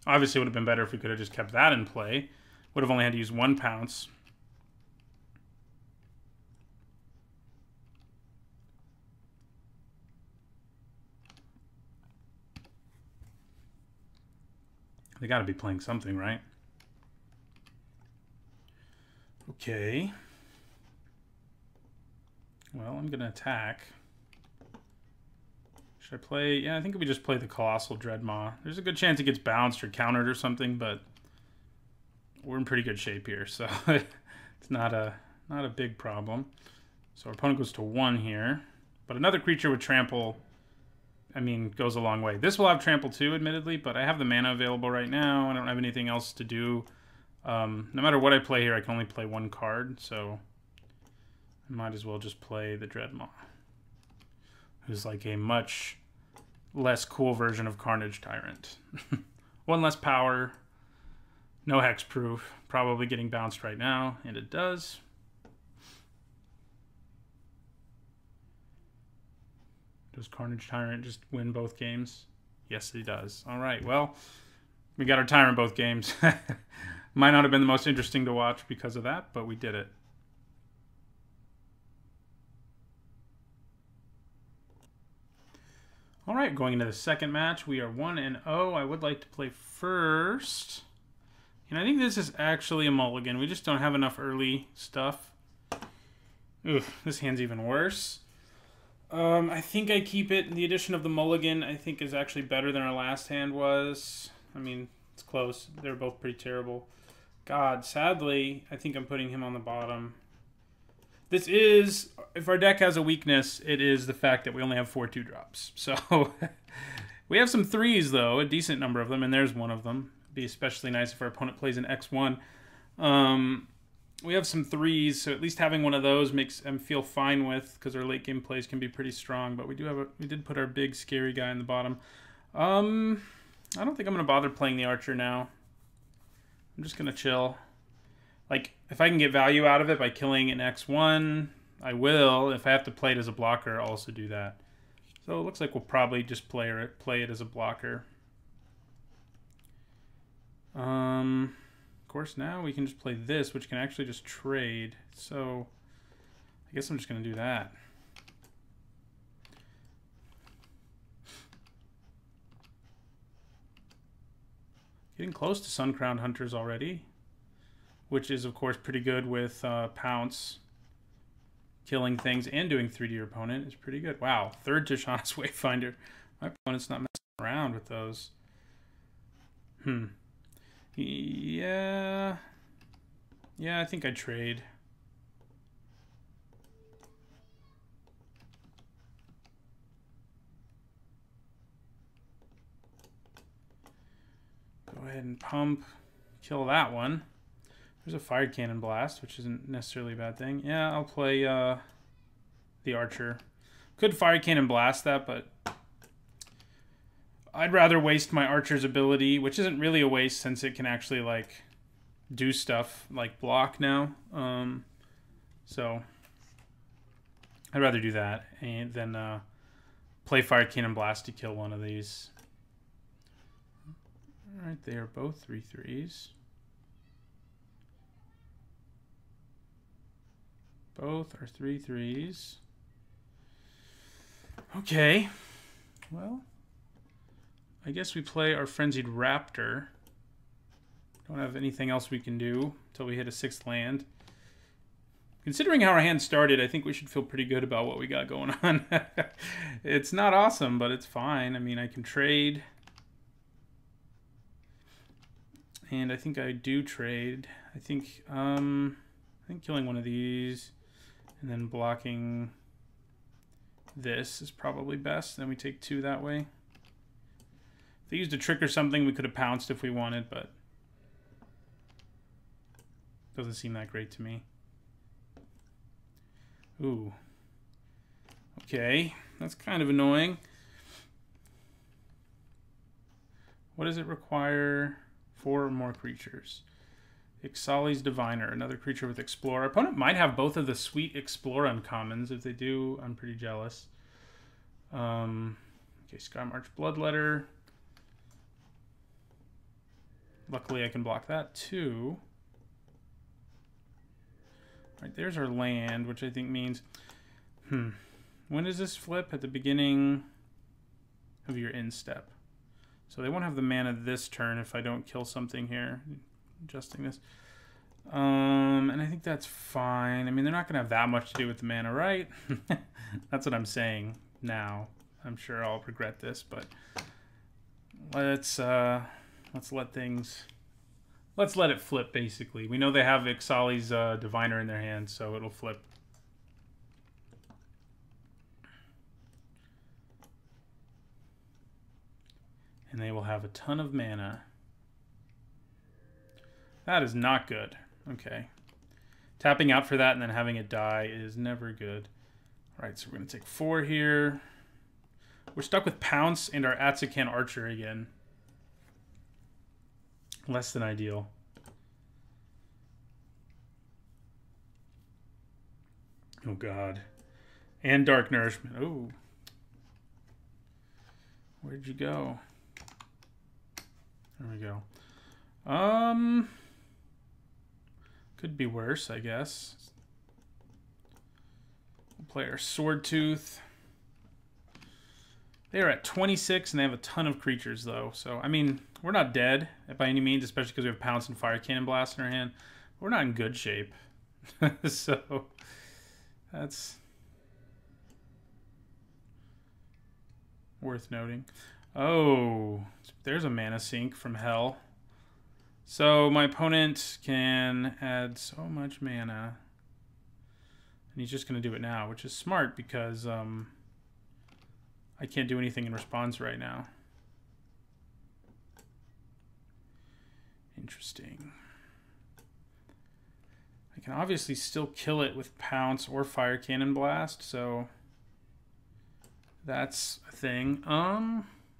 Obviously, it would have been better if we could have just kept that in play. Would have only had to use 1 pounce. They got to be playing something, right? Okay. Well, I'm going to attack. Should I play? Yeah, I think if we just play the Colossal Dreadmaw. There's a good chance it gets bounced or countered or something, but we're in pretty good shape here, so it's not a big problem. So our opponent goes to 1 here. But another creature with trample, I mean, goes a long way. This will have trample too, admittedly, but I have the mana available right now. I don't have anything else to do. No matter what I play here, I can only play 1 card, so I might as well just play the Dreadmaw, who's like a much less cool version of Carnage Tyrant. 1 less power, no hexproof, probably getting bounced right now, and it does. Does Carnage Tyrant just win both games? Yes, he does. All right, well, we got our Tyrant both games. Might not have been the most interesting to watch because of that, but we did it. All right, going into the second match, we are 1-0. I would like to play first. And I think this is actually a mulligan. We just don't have enough early stuff. Oof, this hand's even worse. I think I keep it. The addition of the mulligan, I think, is actually better than our last hand was. I mean, it's close. They're both pretty terrible. God, sadly, I think I'm putting him on the bottom. This is, if our deck has a weakness, it is the fact that we only have 4 2-drops. So, we have some 3s, though, a decent number of them, and there's one of them. It'd be especially nice if our opponent plays an X1. We have some 3s, so at least having one of those makes them feel fine with, because our late game plays can be pretty strong. But we did put our big scary guy in the bottom. I don't think I'm gonna bother playing the Archer now. I'm just gonna chill. Like, if I can get value out of it by killing an X1, I will. If I have to play it as a blocker, I'll also do that. So it looks like we'll probably just play it as a blocker. Of course, now we can just play this, which can actually just trade. So guess I'm just going to do that. Getting close to Sun Crowned Hunters already, which is, of course, pretty good with Pounce. Killing things and doing 3 to your opponent is pretty good. Wow, 3rd Tishana's Wayfinder. My opponent's not messing around with those. Yeah. Yeah, I think I'd trade. Go ahead and pump. Kill that one. There's a Fire Cannon Blast, which isn't necessarily a bad thing. Yeah, I'll play the Archer. Could Fire Cannon Blast that, but I'd rather waste my Archer's ability, which isn't really a waste since it can actually, like, do stuff like block now. So I'd rather do that and then play Fire Cannon Blast to kill one of these. All right, they are both 3/3s. Both are 3/3s. Okay. Well, I guess we play our Frenzied Raptor. Don't have anything else we can do until we hit a 6th land. Considering how our hand started, I think we should feel pretty good about what we got going on. It's not awesome, but it's fine. I mean, I can trade. And I think I do trade. I think killing one of these and then blocking this is probably best. Then we take 2 that way. If they used a trick or something, we could have pounced if we wanted, but doesn't seem that great to me. Ooh. Okay, that's kind of annoying. What does it require? 4 or more creatures. Ixalan's Diviner, another creature with Explore. Our opponent might have both of the sweet Explore uncommons. If they do, I'm pretty jealous. Okay, Skymarch Bloodletter. Luckily, I can block that too. All right, there's our land, which I think means... When does this flip? At the beginning of your end step. So they won't have the mana this turn if I don't kill something here. Adjusting this. And I think that's fine. I mean, they're not going to have that much to do with the mana, right? That's what I'm saying now. I'm sure I'll regret this, but let's let it flip, basically. We know they have Ixalan's Diviner in their hand, so it'll flip. And they will have a ton of mana. That is not good. Okay. Tapping out for that and then having it die is never good. All right, so we're going to take 4 here. We're stuck with Pounce and our Atsakan Archer again. Less than ideal. Oh, God. And Dark Nourishment. Oh. Where'd you go? There we go. Could be worse, I guess. We'll play our Sword Tooth. They are at 26, and they have a ton of creatures, though. So, I mean, we're not dead by any means, especially because we have Pounce and Fire Cannon Blast in our hand. We're not in good shape. So, that's worth noting. Oh, there's a mana sink from hell. So my opponent can add so much mana. And he's just going to do it now, which is smart because I can't do anything in response right now. Interesting. I can obviously still kill it with Pounce or Fire Cannon Blast, so that's a thing.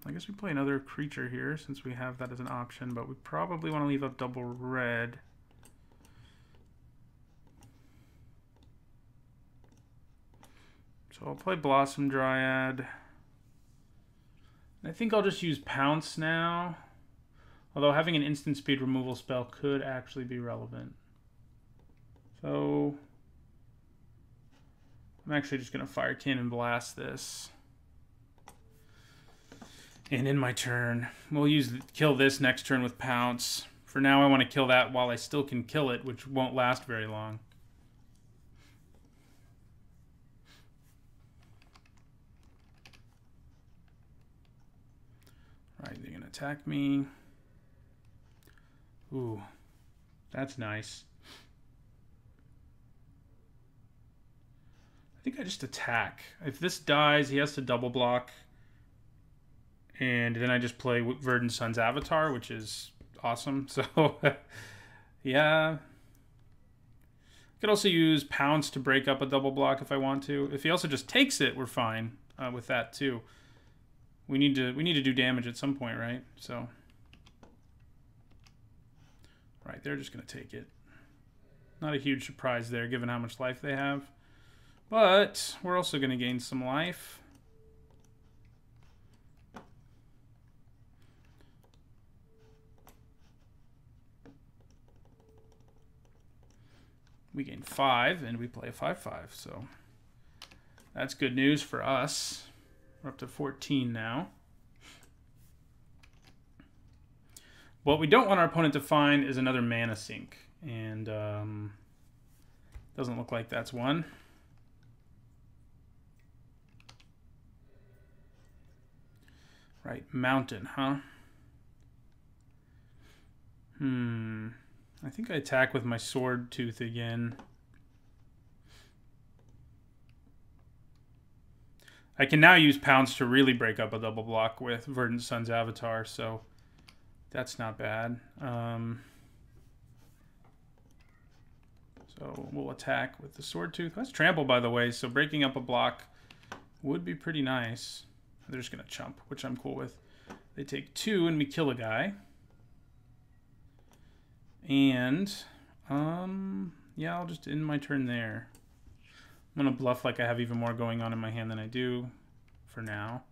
I guess we play another creature here since we have that as an option, but we probably want to leave up double red. So I'll play Blossom Dryad. I think I'll just use Pounce now. Although having an instant speed removal spell could actually be relevant. So I'm actually just going to fire Cannon Blast this. And in my turn, we'll kill this next turn with Pounce. For now, I want to kill that while I still can kill it, which won't last very long. Alright, they're going to attack me. Ooh, that's nice. I think I just attack. If this dies, he has to double block. And then I just play Verdant Sun's Avatar, which is awesome. So, yeah. I could also use Pounce to break up a double block if I want to. If he also just takes it, we're fine with that too. We need to do damage at some point, right? So, right, they're just going to take it. Not a huge surprise there, given how much life they have. But we're also going to gain some life. We gain 5, and we play a 5/5, so that's good news for us. We're up to 14 now. What we don't want our opponent to find is another mana sink, and doesn't look like that's one. Right, mountain, huh? I think I attack with my sword tooth again. I can now use Pounce to really break up a double block with Verdant Sun's Avatar, so that's not bad. So we'll attack with the sword tooth. That's trample, by the way, so breaking up a block would be pretty nice. They're just going to chump, which I'm cool with. They take 2 and we kill a guy. And, yeah, I'll just end my turn there. I'm going to bluff like I have even more going on in my hand than I do for now.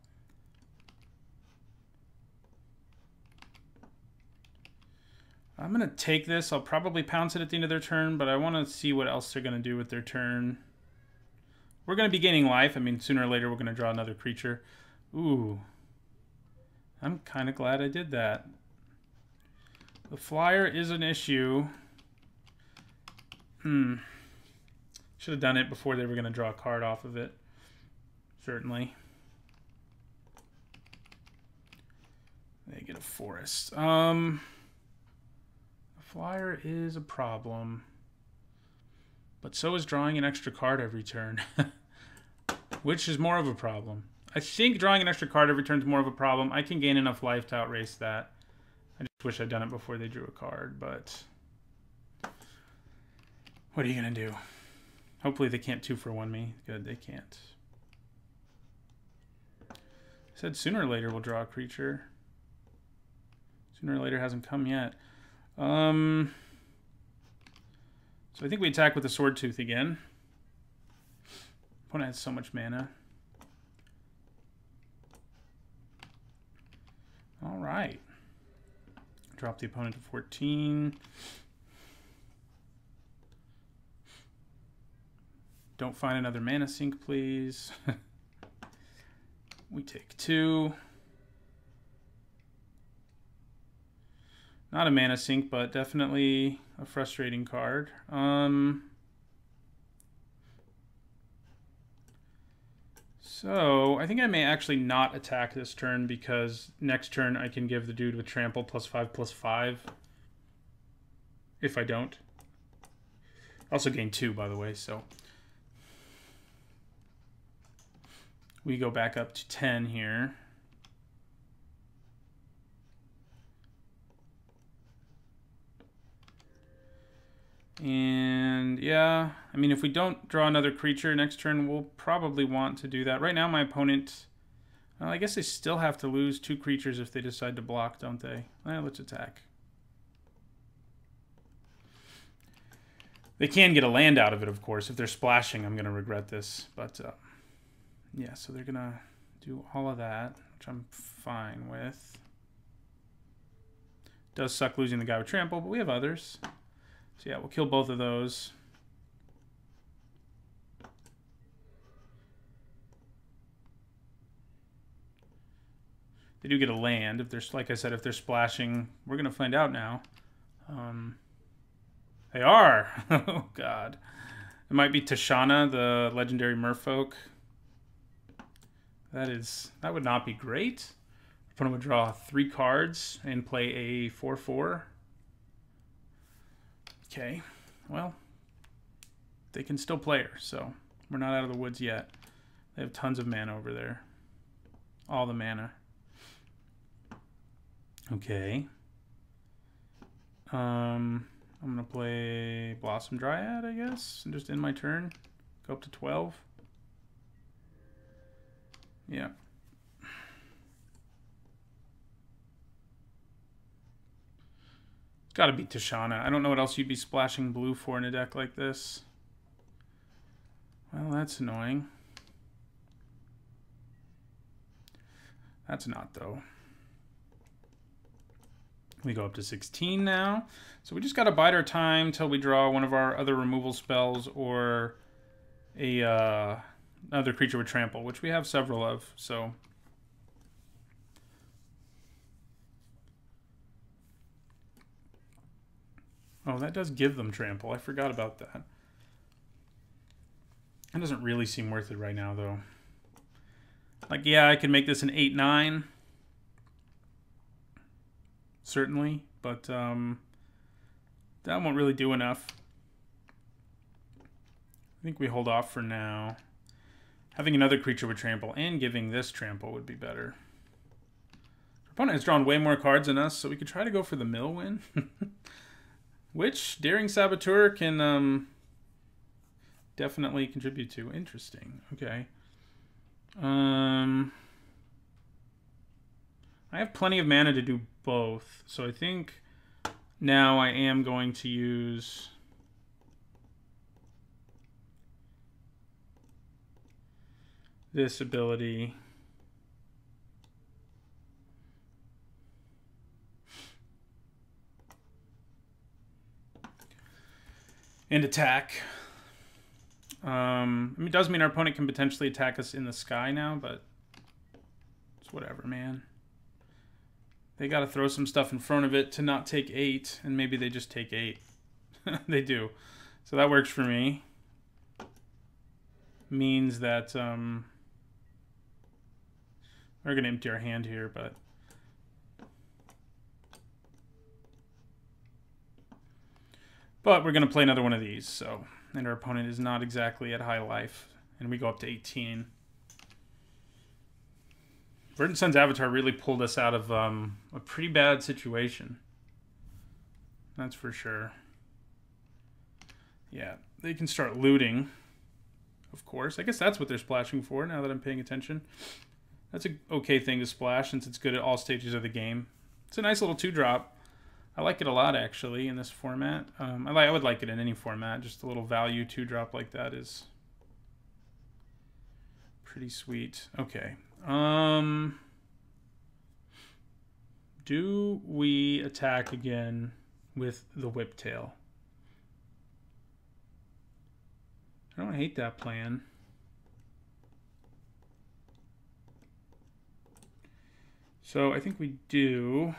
I'm going to take this. I'll probably Pounce it at the end of their turn, but I want to see what else they're going to do with their turn. We're going to be gaining life. I mean, sooner or later we're going to draw another creature. Ooh. I'm kind of glad I did that. The flyer is an issue. Should have done it before they were going to draw a card off of it. Certainly. They get a forest. The flyer is a problem. But so is drawing an extra card every turn. Which is more of a problem. I think drawing an extra card every turn is more of a problem. I can gain enough life to outrace that. I just wish I'd done it before they drew a card, but what are you going to do? Hopefully they can't 2-for-1 me. Good, they can't. I said sooner or later we'll draw a creature. Sooner or later hasn't come yet. So I think we attack with the sword tooth again. Opponent has so much mana. All right. Drop the opponent to 14. Don't find another mana sink, please. We take 2. Not a mana sink, but definitely a frustrating card. So I think I may actually not attack this turn because next turn I can give the dude with trample +5/+5. If I don't. Also gain 2, by the way, so. We go back up to 10 here. And yeah, I mean, if we don't draw another creature next turn, we'll probably want to do that. Right now, my opponent, well, I guess they still have to lose 2 creatures if they decide to block, don't they? Well, let's attack. They can get a land out of it, of course. If they're splashing, I'm going to regret this. But yeah, so they're going to do all of that, which I'm fine with. Does suck losing the guy with trample, but we have others. So yeah, we'll kill both of those. They do get a land. If there's, like I said, if they're splashing, we're going to find out now. They are. Oh, God. It might be Tashana, the legendary merfolk. That would not be great. Opponent would draw 3 cards and play a 4/4. Okay, well, they can still play her, so we're not out of the woods yet. They have tons of mana over there. All the mana. Okay. I'm going to play Blossom Dryad, I guess, and just end my turn. Go up to 12. Yeah. It's got to be Tashana. I don't know what else you'd be splashing blue for in a deck like this. Well, that's annoying. That's not, though. We go up to 16 now. So we just got to bide our time till we draw one of our other removal spells or a another creature with trample, which we have several of. So oh, that does give them trample. I forgot about that. That doesn't really seem worth it right now, though. Like, yeah, I can make this an 8/9. Certainly, but that won't really do enough. I think we hold off for now. Having another creature with trample and giving this trample would be better. Our opponent has drawn way more cards than us, so we could try to go for the mill win. Which Daring Saboteur can definitely contribute to. Interesting. Okay. I have plenty of mana to do both, so I think now I am going to use this ability. And attack. I mean, it does mean our opponent can potentially attack us in the sky now, but it's whatever, man. They got to throw some stuff in front of it to not take 8, and maybe they just take 8. They do. So that works for me. Means that we're going to empty our hand here, but we're going to play another one of these, so, and our opponent is not exactly at high life, and we go up to 18. Verdant Sun's Avatar really pulled us out of a pretty bad situation. That's for sure. Yeah, they can start looting, of course. I guess that's what they're splashing for now that I'm paying attention. That's an okay thing to splash since it's good at all stages of the game. It's a nice little 2-drop. I like it a lot, actually, in this format. I would like it in any format. Just a little value 2-drop like that is pretty sweet. Okay. Do we attack again with the Whiptail? I don't hate that plan. So I think we do.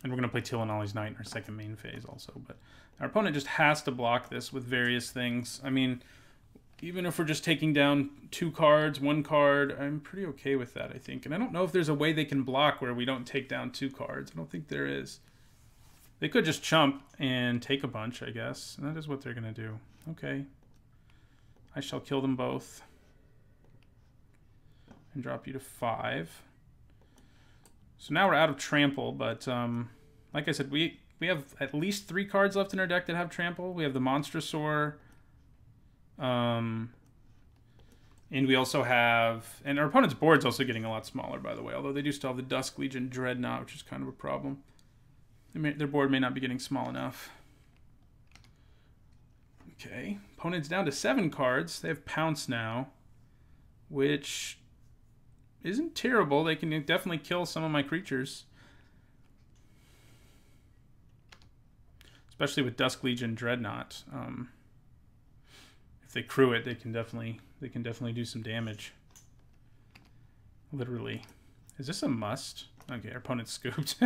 And we're going to play Tillinolly's Knight in our second main phase also. But our opponent just has to block this with various things. I mean, even if we're just taking down 2 cards, 1 card, I'm pretty okay with that, I think. And I don't know if there's a way they can block where we don't take down 2 cards. I don't think there is. They could just chump and take a bunch, I guess. And that is what they're going to do. Okay. I shall kill them both. And drop you to 5. So now we're out of trample, but like I said, we have at least 3 cards left in our deck that have trample. We have the Monstrosaur, and we also have, and our opponent's board's also getting a lot smaller, by the way, although they do still have the Dusk Legion Dreadnought, which is kind of a problem. Their board may not be getting small enough. Okay, opponent's down to 7 cards. They have Pounce now, which isn't terrible. They can definitely kill some of my creatures. Especially with Dusk Legion Dreadnought. if they crew it, they can definitely do some damage. Literally. Is this a must? Okay, our opponent scooped.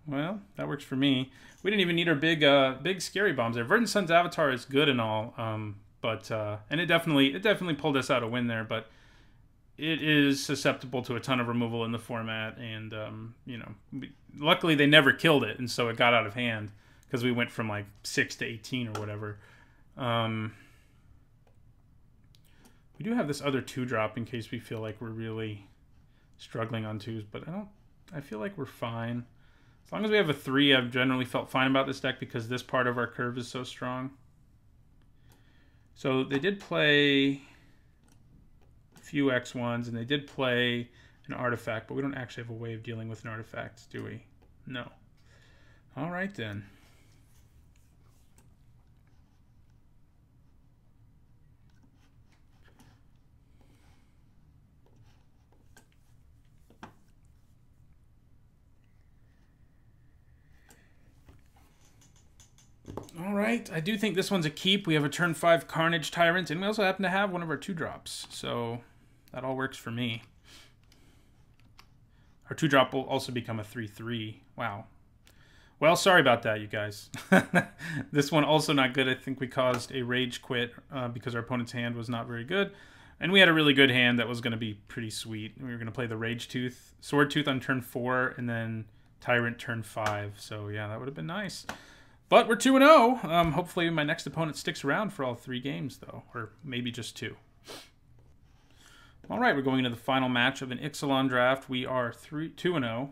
Well, that works for me. We didn't even need our big scary bombs there. Verdant Sun's Avatar is good and all, but and it definitely pulled us out a win there, but it is susceptible to a ton of removal in the format, and you know, luckily they never killed it, and so it got out of hand because we went from like 6 to 18 or whatever. We do have this other 2-drop in case we feel like we're really struggling on 2s, but I feel like we're fine. As long as we have a 3, I've generally felt fine about this deck because this part of our curve is so strong. So they did play a few X1s, and they did play an artifact, but we don't actually have a way of dealing with an artifact, do we? No. All right, then. All right, I do think this one's a keep. We have a turn 5 Carnage Tyrant, and we also happen to have one of our 2-drops, so that all works for me. Our 2-drop will also become a 3/3. Wow. Well, sorry about that, you guys. This one also not good. I think we caused a rage quit because our opponent's hand was not very good, and we had a really good hand that was going to be pretty sweet. We were going to play the Rage Tooth, Sword Tooth on turn 4, and then Tyrant turn 5. So yeah, that would have been nice. But we're 2-0. Hopefully my next opponent sticks around for all 3 games, though. Or maybe just 2. All right, we're going into the final match of an Ixalan Draft. We are 2-0.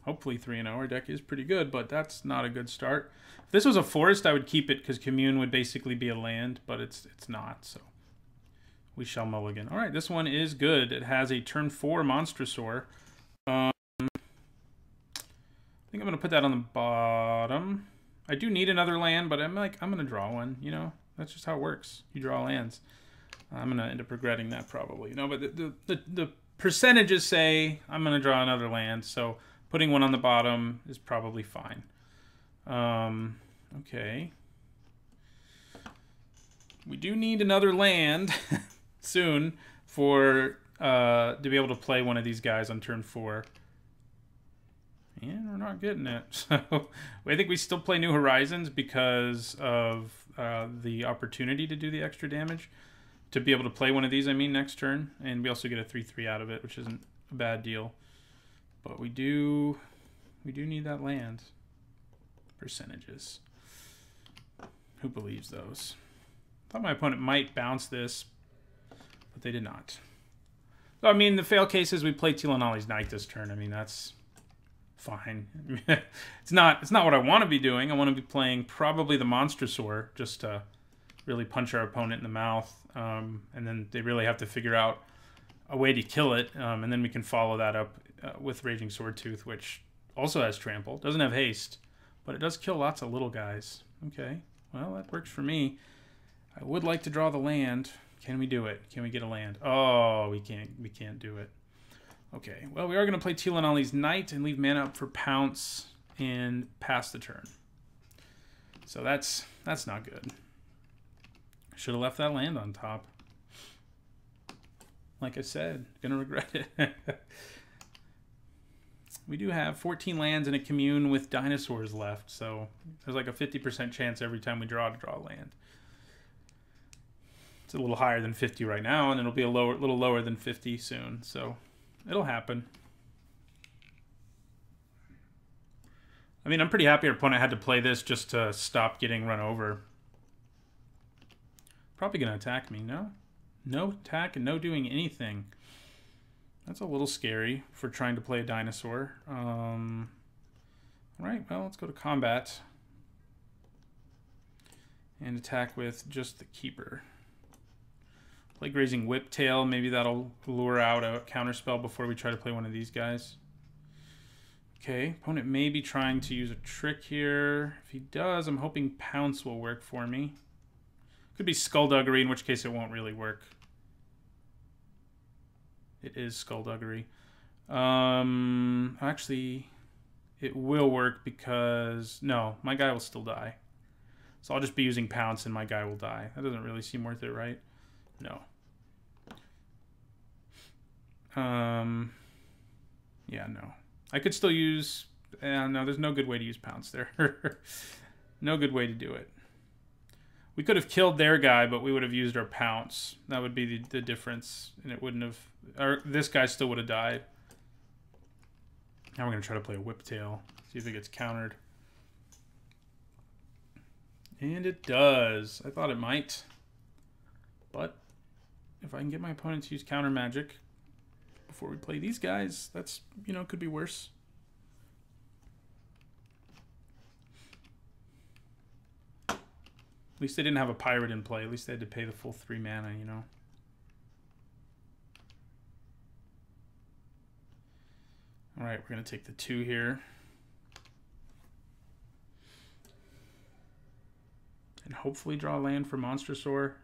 Hopefully 3-0. Our deck is pretty good, but that's not a good start. If this was a forest, I would keep it because Commune would basically be a land, but it's not, so we shall mulligan. All right, this one is good. It has a turn 4 Monstrosaur. I think I'm going to put that on the bottom. I do need another land, but I'm going to draw one, you know? That's just how it works. You draw lands. I'm going to end up regretting that probably. No, but the percentages say I'm going to draw another land, so putting one on the bottom is probably fine. Okay. We do need another land soon for to be able to play one of these guys on turn 4. And we're not getting it. So I think we still play New Horizons because of the opportunity to do the extra damage. To be able to play one of these, I mean, next turn. And we also get a 3/3 out of it, which isn't a bad deal. But we do need that land. Percentages. Who believes those? I thought my opponent might bounce this, but they did not. So, I mean, the fail case is we play Tilanali's Knight this turn. I mean, that's fine. It's not what I want to be doing. I want to be playing probably the Monstrosaur just to really punch our opponent in the mouth, and then they really have to figure out a way to kill it, and then we can follow that up with Raging Swordtooth, which also has trample. Doesn't have haste, but it does kill lots of little guys. Okay, well, that works for me. I would like to draw the land. Can we do it? Can we get a land? Oh, we can't do it. Okay, well, we are going to play Tilanali's Knight and leave mana up for Pounce and pass the turn. So that's not good. Should have left that land on top. Like I said, gonna regret it. We do have 14 lands and a commune with dinosaurs left, so there's like a 50% chance every time we draw to draw a land. It's a little higher than 50 right now, and it'll be a little lower than 50 soon, so it'll happen. I mean, I'm pretty happy our opponent had to play this just to stop getting run over. Probably going to attack me, no? No attack and no doing anything. That's a little scary for trying to play a dinosaur. All right, well, let's go to combat. And attack with just the keeper. Play Grazing Whiptail. Maybe that'll lure out a counterspell before we try to play one of these guys. Okay, opponent may be trying to use a trick here. If he does, I'm hoping Pounce will work for me. Could be Skullduggery, in which case it won't really work. It is Skullduggery. Actually, it will work because... No, my guy will still die. So I'll just be using Pounce and my guy will die. That doesn't really seem worth it, right? No. Yeah, no. I could still use... no, there's no good way to use Pounce there. No good way to do it. We could have killed their guy, but we would have used our Pounce. That would be the difference. And it wouldn't have... Or this guy still would have died. Now we're going to try to play a Whiptail. See if it gets countered. And it does. I thought it might. But if I can get my opponent to use counter magic before we play these guys, that's, you know, could be worse. At least they didn't have a pirate in play. At least they had to pay the full 3 mana, you know. Alright, we're going to take the 2 here. And hopefully draw land for Monstrosaur.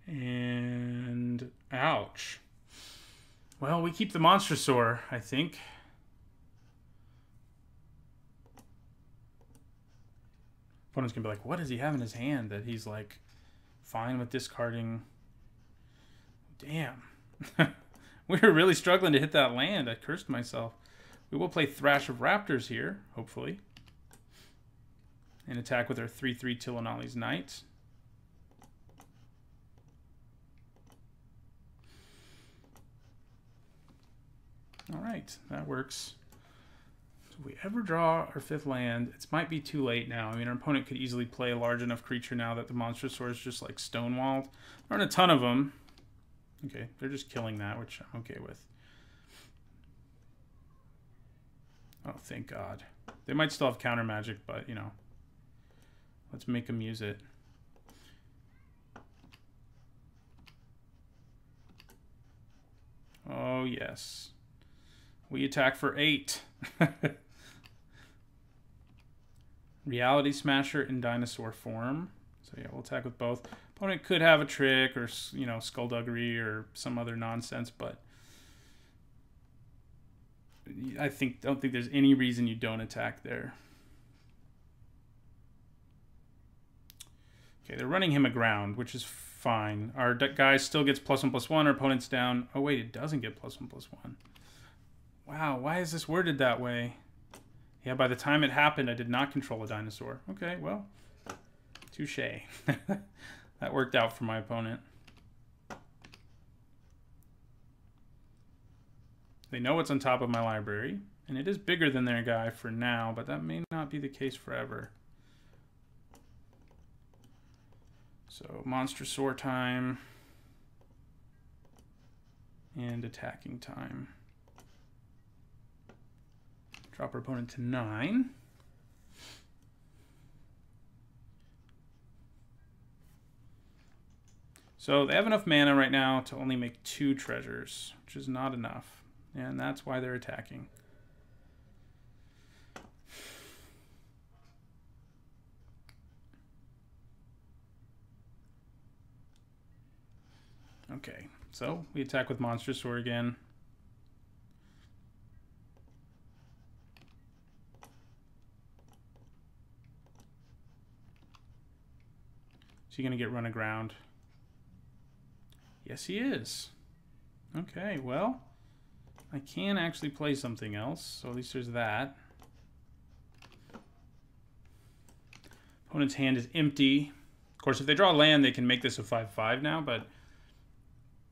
And ouch. Well, we keep the Monstrosaur, I think. Opponent's gonna be like, what does he have in his hand that he's like fine with discarding? Damn. We were really struggling to hit that land. I cursed myself. We will play Thrash of Raptors here, hopefully. And attack with our 3/3 Tilonali's Knight. Alright, that works. So if we ever draw our 5th land, it might be too late now. I mean, our opponent could easily play a large enough creature now that the Monstrosaur is just like stonewalled. There aren't a ton of them. Okay, they're just killing that, which I'm okay with. Oh, thank God. They might still have counter magic, but, you know, let's make them use it. Oh, yes. We attack for 8. Reality Smasher in dinosaur form. So, yeah, we'll attack with both. Opponent could have a trick or, you know, Skullduggery or some other nonsense, but I don't think there's any reason you don't attack there. Okay, they're running him aground, which is fine. Our guy still gets +1/+1. Our opponent's down. Oh, wait, it doesn't get +1/+1. Wow, why is this worded that way? Yeah, by the time it happened, I did not control a dinosaur. Okay, well, touche. That worked out for my opponent. They know what's on top of my library, and it is bigger than their guy for now, but that may not be the case forever. So, Monstrosaur time and attacking time. Drop our opponent to 9. So they have enough mana right now to only make 2 treasures, which is not enough. And that's why they're attacking. Okay, so we attack with Monstrosaur again. Is he going to get run aground? Yes, he is. Okay, well, I can actually play something else, so at least there's that. Opponent's hand is empty. Of course, if they draw land, they can make this a 5/5 now, but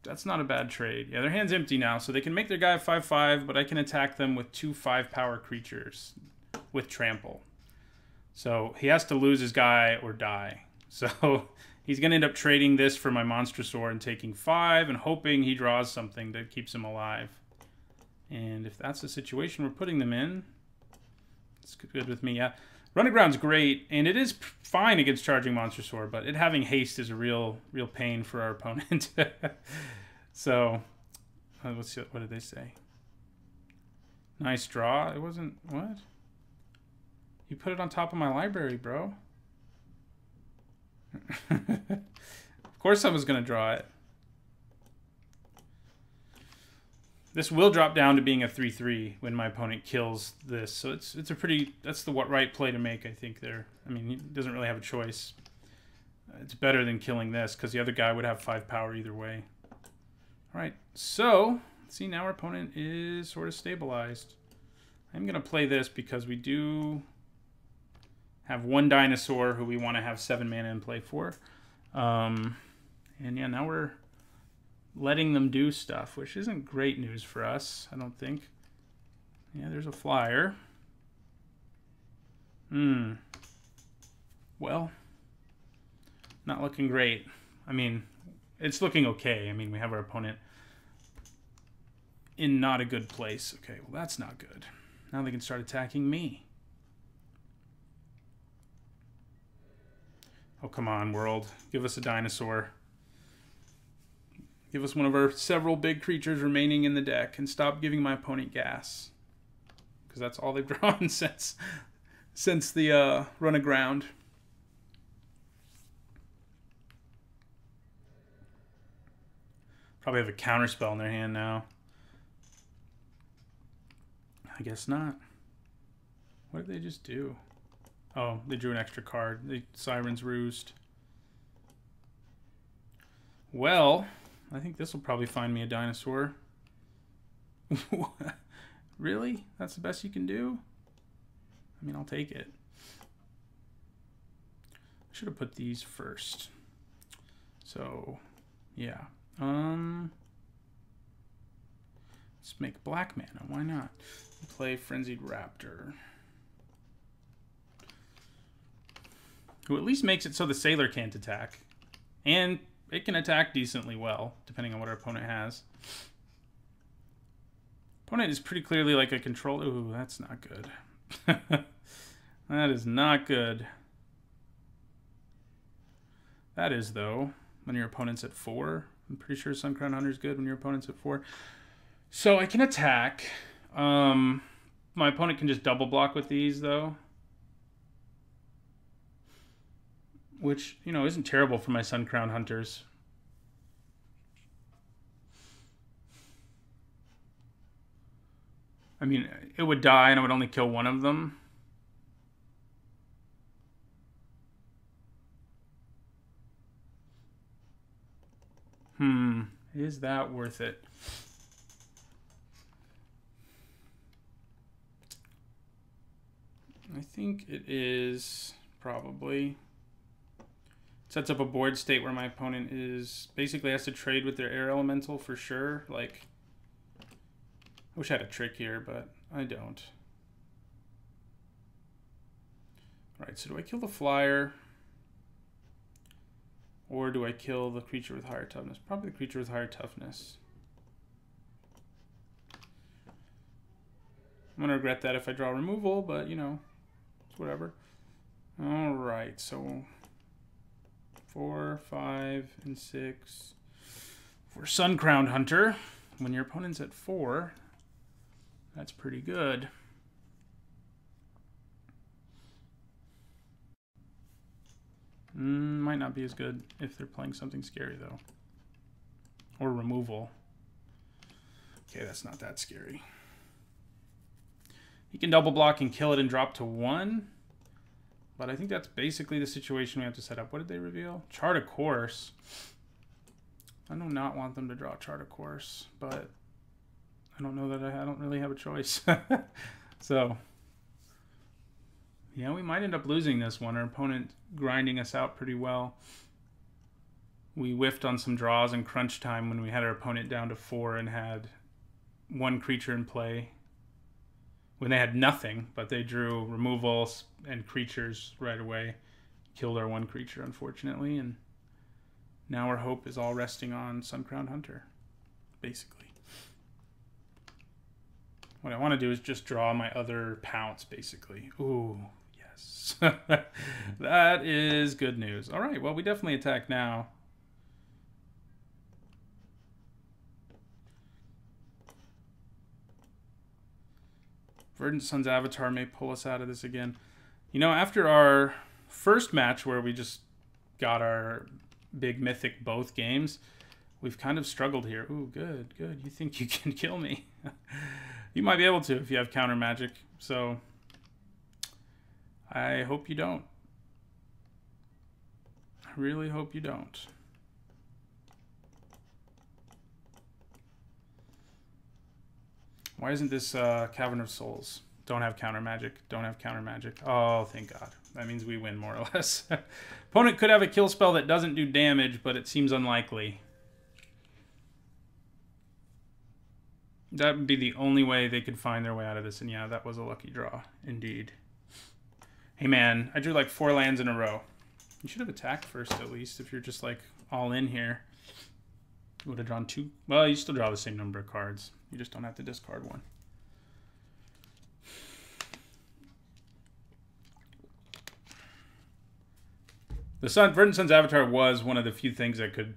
that's not a bad trade. Yeah, their hand's empty now, so they can make their guy a 5/5, but I can attack them with 2 5-power creatures with trample. So he has to lose his guy or die. So he's going to end up trading this for my Monstrosaur and taking 5 and hoping he draws something that keeps him alive. And if that's the situation we're putting them in, it's good with me. Yeah, Run aground's great, and it is fine against charging Monstrosaur, but it having haste is a real pain for our opponent. So, let's see, what did they say? Nice draw. It wasn't, what? You put it on top of my library, bro. Of course I was going to draw it. This will drop down to being a 3/3 when my opponent kills this. So it's a pretty, that's the right play to make, I think, there. I mean, he doesn't really have a choice. It's better than killing this because the other guy would have 5 power either way. All right, so see, now our opponent is sort of stabilized. I'm going to play this because we do have one dinosaur who we want to have 7 mana in play for. And yeah, now we're letting them do stuff, which isn't great news for us, I don't think. Yeah, there's a flyer. Well, not looking great. I mean, it's looking okay. I mean, we have our opponent in not a good place. Okay, well, that's not good. Now they can start attacking me. Oh, come on, world. Give us a dinosaur. Give us one of our several big creatures remaining in the deck and stop giving my opponent gas. Because that's all they've drawn since the run aground. Probably have a counterspell in their hand now. I guess not. What did they just do? Oh, they drew an extra card. The Siren's Roost. Well, I think this will probably find me a dinosaur. Really? That's the best you can do? I mean, I'll take it. I should have put these first. So, yeah. Let's make black mana. Why not? Play Frenzied Raptor. Who at least makes it so the Sailor can't attack. And it can attack decently well, depending on what our opponent has. Opponent is pretty clearly like a control. Ooh, that's not good. That is not good. That is, though, when your opponent's at 4. I'm pretty sure Suncrown Hunter is good when your opponent's at 4. So I can attack. My opponent can just double block with these, though. Which, you know, isn't terrible for my Suncrown Hunters. I mean, it would die and I would only kill one of them. Is that worth it? I think it is, probably. Sets up a board state where my opponent is basically has to trade with their air elemental for sure. Like, I wish I had a trick here, but I don't. Alright, so do I kill the flyer? Or do I kill the creature with higher toughness? Probably the creature with higher toughness. I'm going to regret that if I draw removal, but, you know, it's whatever. Alright, so 4, 5, and 6 for Suncrown Hunter. When your opponent's at 4, that's pretty good. Might not be as good if they're playing something scary, though. Or removal. Okay, that's not that scary. He can double block and kill it and drop to 1. But I think that's basically the situation we have to set up. What did they reveal? Chart a Course. I do not want them to draw Chart a Course, but I don't know that I don't really have a choice. So, yeah, we might end up losing this one. Our opponent grinding us out pretty well. We whiffed on some draws in crunch time when we had our opponent down to 4 and had 1 creature in play. When they had nothing, but they drew removals and creatures right away. Killed our 1 creature, unfortunately, and now our hope is all resting on Suncrown Hunter, basically. What I want to do is just draw my other Pounce, basically. Ooh, yes. That is good news. All right, well, we definitely attack now. Verdant Sun's Avatar may pull us out of this again. You know, after our first match where we just got our big mythic both games, we've kind of struggled here. Ooh, good, good. You think you can kill me? You might be able to if you have counter magic. So I hope you don't. I really hope you don't. Why isn't this Cavern of Souls? Don't have counter magic. Don't have counter magic. Oh, thank God. That means we win more or less. Opponent could have a kill spell that doesn't do damage, but it seems unlikely. That would be the only way they could find their way out of this. And yeah, that was a lucky draw. Indeed. Hey man, I drew like 4 lands in a row. You should have attacked first at least if you're just like all in here. You would have drawn 2. Well, you still draw the same number of cards. You just don't have to discard one. The Verdant Sun's Avatar was one of the few things that could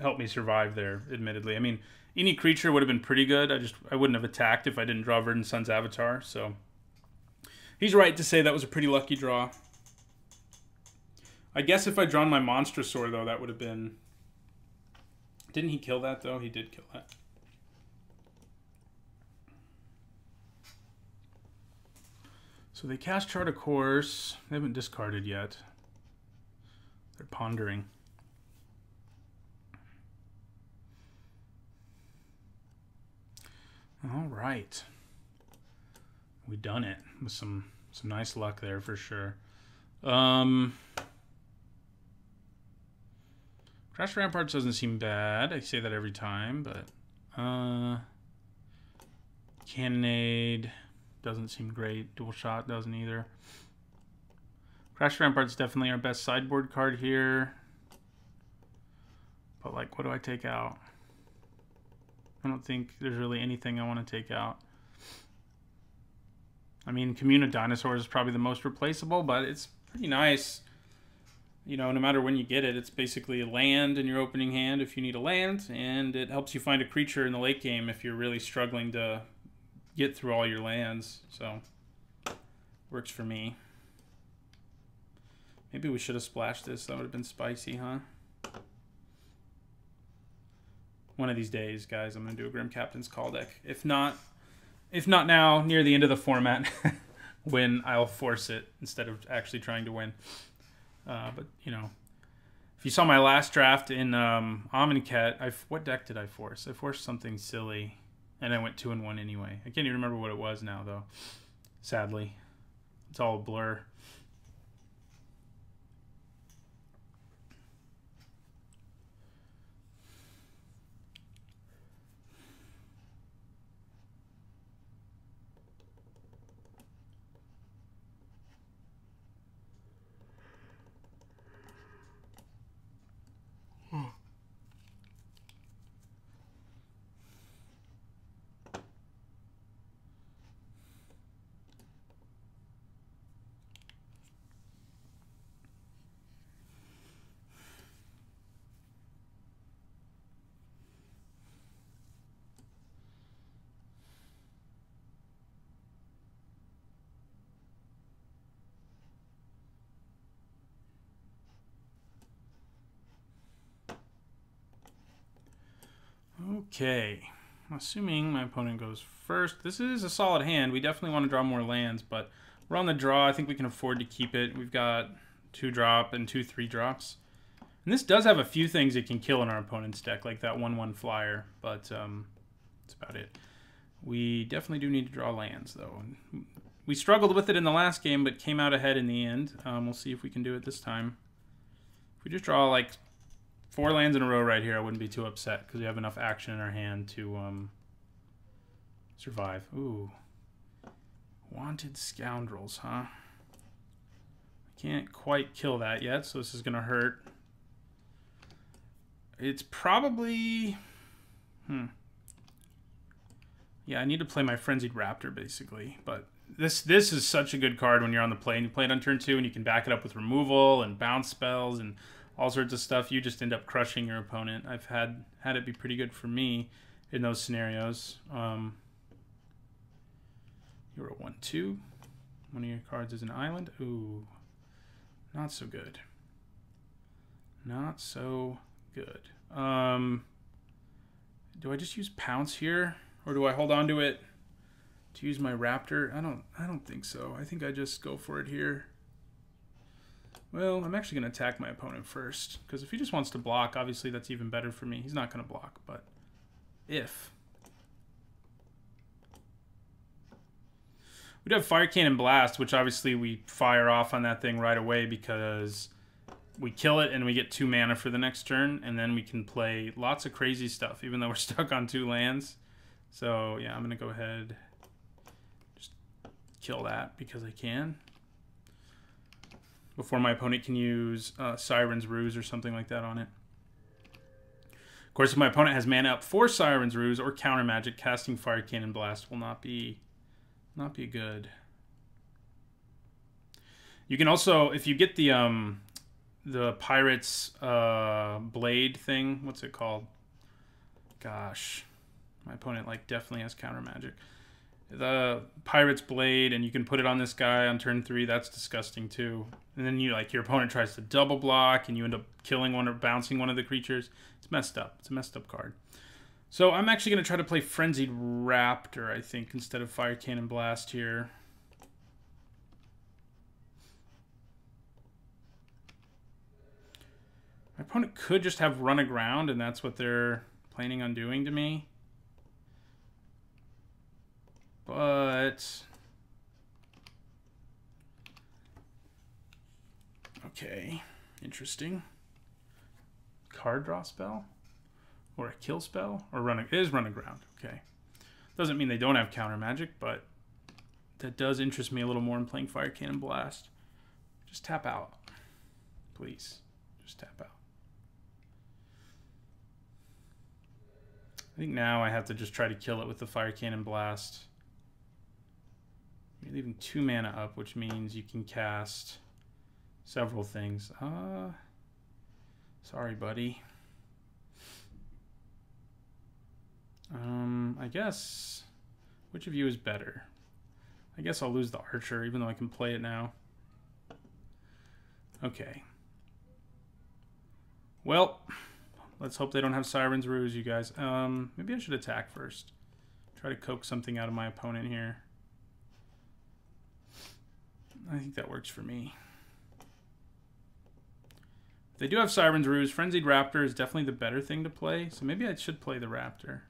help me survive there, admittedly. I mean, any creature would have been pretty good. I wouldn't have attacked if I didn't draw Verdant Sun's Avatar, so he's right to say that was a pretty lucky draw. I guess if I'd drawn my Monstrosaur, though, that would have been... Didn't he kill that, though? He did kill that. So they cast Chart a Course. They haven't discarded yet. They're pondering. All right. We done it with some nice luck there for sure. Crash Ramparts doesn't seem bad. I say that every time, but Cannonade doesn't seem great. Dual Shot doesn't either. Crash Rampart's definitely our best sideboard card here. But like, what do I take out? I don't think there's really anything I want to take out. I mean, Commune of Dinosaurs is probably the most replaceable, but it's pretty nice. You know, no matter when you get it, it's basically a land in your opening hand if you need a land, and it helps you find a creature in the late game if you're really struggling to get through all your lands. So, works for me. Maybe we should have splashed this. That would have been spicy, huh? One of these days, guys, I'm going to do a Grim Captain's Call deck. If not now, near the end of the format, when I'll force it instead of actually trying to win. But, you know, if you saw my last draft in Amonkhet, what deck did I force? I forced something silly, and I went 2-1 anyway. I can't even remember what it was now, though. Sadly. It's all a blur. Okay, assuming my opponent goes first. This is a solid hand. We definitely want to draw more lands, but we're on the draw. I think we can afford to keep it. We've got 2-drop and 2 3-drops. And this does have a few things it can kill in our opponent's deck, like that 1/1 flyer, but that's about it. We definitely do need to draw lands, though. We struggled with it in the last game, but came out ahead in the end. We'll see if we can do it this time. If we just draw, like, 4 lands in a row right here, I wouldn't be too upset because we have enough action in our hand to survive. Ooh. Wanted Scoundrels, huh? Can't quite kill that yet, so this is going to hurt. It's probably... Yeah, I need to play my Frenzied Raptor, basically. But this is such a good card when you're on the play. And you play it on turn 2, and you can back it up with removal and bounce spells and all sorts of stuff. You just end up crushing your opponent. I've had it be pretty good for me in those scenarios. You're a 1/2. One of your cards is an island. Ooh, not so good. Not so good. Do I just use Pounce here? Or do I hold on to it to use my Raptor? I don't think so. I think I just go for it here. Well, I'm actually going to attack my opponent first. Because if he just wants to block, obviously that's even better for me. He's not going to block, but if. We do have Fire Cannon Blast, which obviously we fire off on that thing right away because we kill it and we get 2 mana for the next turn, and then we can play lots of crazy stuff, even though we're stuck on 2 lands. So, yeah, I'm going to go ahead just kill that because I can. Before my opponent can use Siren's Ruse or something like that on it. Of course, if my opponent has mana up for Siren's Ruse or Counter Magic, casting Fire Cannon Blast will not be good. You can also, if you get the Pirate's blade thing, what's it called? Gosh, my opponent like definitely has Counter Magic. The Pirate's blade, and you can put it on this guy on turn 3. That's disgusting too. And then your opponent tries to double block, and you end up killing one or bouncing one of the creatures. It's messed up. It's a messed up card. So I'm actually going to try to play Frenzied Raptor, I think, instead of Fire Cannon Blast here. My opponent could just have Run Aground, and that's what they're planning on doing to me. But okay, interesting. Card draw spell? Or a kill spell? Or it is Run Aground. Okay. Doesn't mean they don't have counter magic, but that does interest me a little more in playing Fire Cannon Blast. Just tap out. Please. Just tap out. I think now I have to just try to kill it with the Fire Cannon Blast. You're leaving 2 mana up, which means you can cast several things. Sorry, buddy. I guess, which of you is better? I guess I'll lose the Archer, even though I can play it now. Okay. Well, let's hope they don't have Siren's Ruse, you guys. Maybe I should attack first. Try to coax something out of my opponent here. I think that works for me. If they do have Siren's Ruse, Frenzied Raptor is definitely the better thing to play, so maybe I should play the Raptor.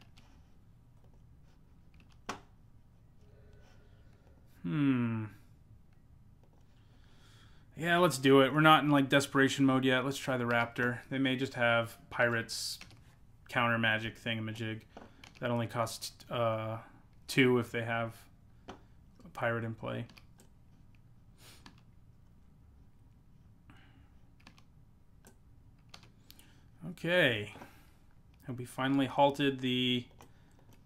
Yeah, let's do it. We're not in like desperation mode yet. Let's try the Raptor. They may just have Pirate's counter magic thingamajig. That only costs 2 if they have a Pirate in play. Okay. Have we finally halted the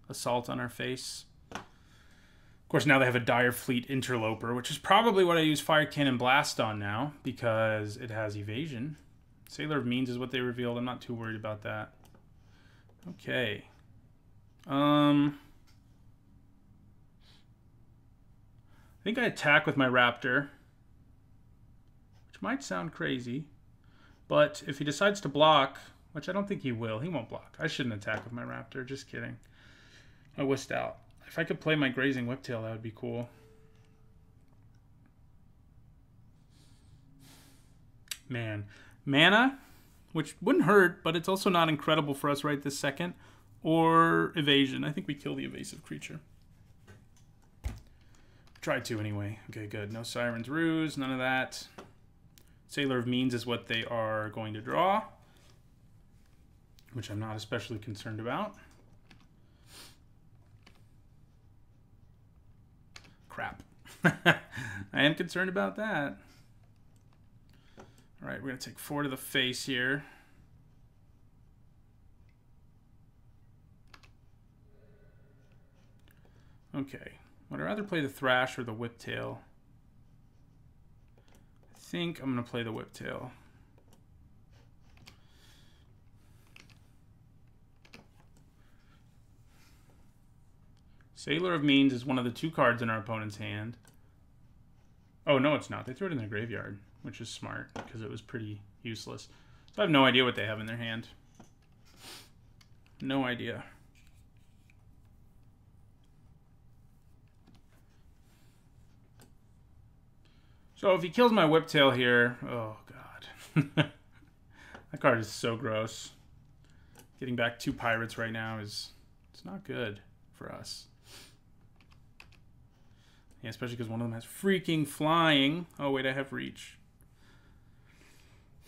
assault on our face? Of course, now they have a Dire Fleet Interloper, which is probably what I use Fire Cannon Blast on now, because it has evasion. Sailor of Means is what they revealed. I'm not too worried about that. Okay. I think I attack with my Raptor, which might sound crazy, but if he decides to block, which I don't think he will, he won't block. I shouldn't attack with my Raptor, just kidding. I whisked out. If I could play my Grazing Whiptail, that would be cool. Man. Mana, which wouldn't hurt, but it's also not incredible for us right this second. Or evasion. I think we kill the evasive creature. Try to anyway. Okay, good. No Siren's Ruse, none of that. Sailor of Means is what they are going to draw, which I'm not especially concerned about. Crap. I am concerned about that. All right, we're going to take 4 to the face here. Okay. Would I rather play the Thrash or the Whiptail? I think I'm going to play the Whiptail. Sailor of Means is one of the 2 cards in our opponent's hand. Oh, no, it's not. They threw it in their graveyard, which is smart because it was pretty useless. So I have no idea what they have in their hand. No idea. So if he kills my Whiptail here... Oh, God. That card is so gross. Getting back 2 pirates right now is... It's not good for us. Yeah, especially because one of them has freaking flying. Oh, wait, I have reach.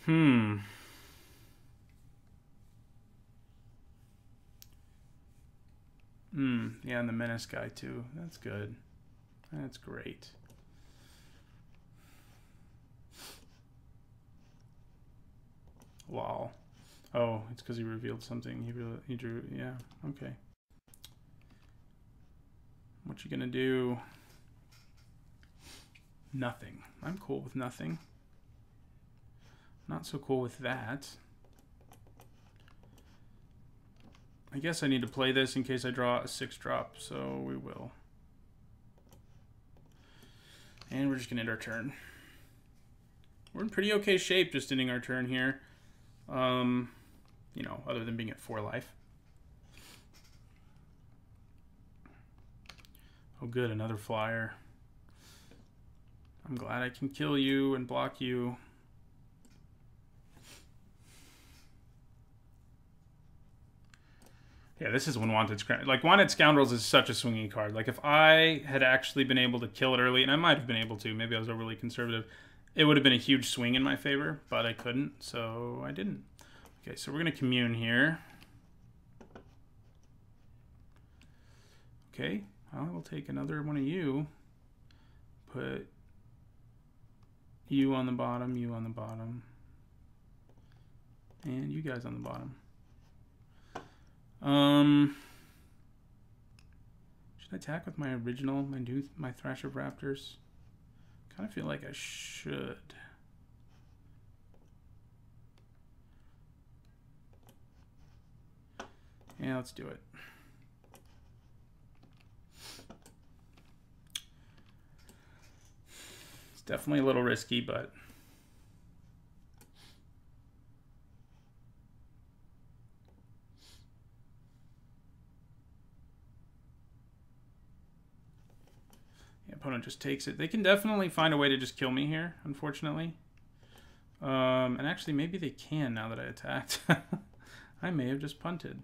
Yeah, and the menace guy, too. That's good. That's great. Lol. Oh, it's because he revealed something. He drew... Yeah, okay. What you gonna do? Nothing. I'm cool with nothing. Not so cool with that. I guess I need to play this in case I draw a 6-drop, so we will. And we're just gonna end our turn. We're in pretty okay shape just ending our turn here. You know, other than being at 4 life. Oh good, another flyer. I'm glad I can kill you and block you. Yeah, this is when Wanted Scoundrels... Like, Wanted Scoundrels is such a swingy card. Like, if I had actually been able to kill it early, and I might have been able to, maybe I was overly conservative, it would have been a huge swing in my favor, but I couldn't, so I didn't. Okay, so we're going to commune here. Okay, I will take another one of you. Put you on the bottom, you on the bottom. And you guys on the bottom. Should I attack with my original, my Thrash of Raptors? Kind of feel like I should. Yeah, let's do it. It's definitely a little risky, but... Opponent just takes it. They can definitely find a way to just kill me here, unfortunately. And actually, maybe they can now that I attacked. I may have just punted.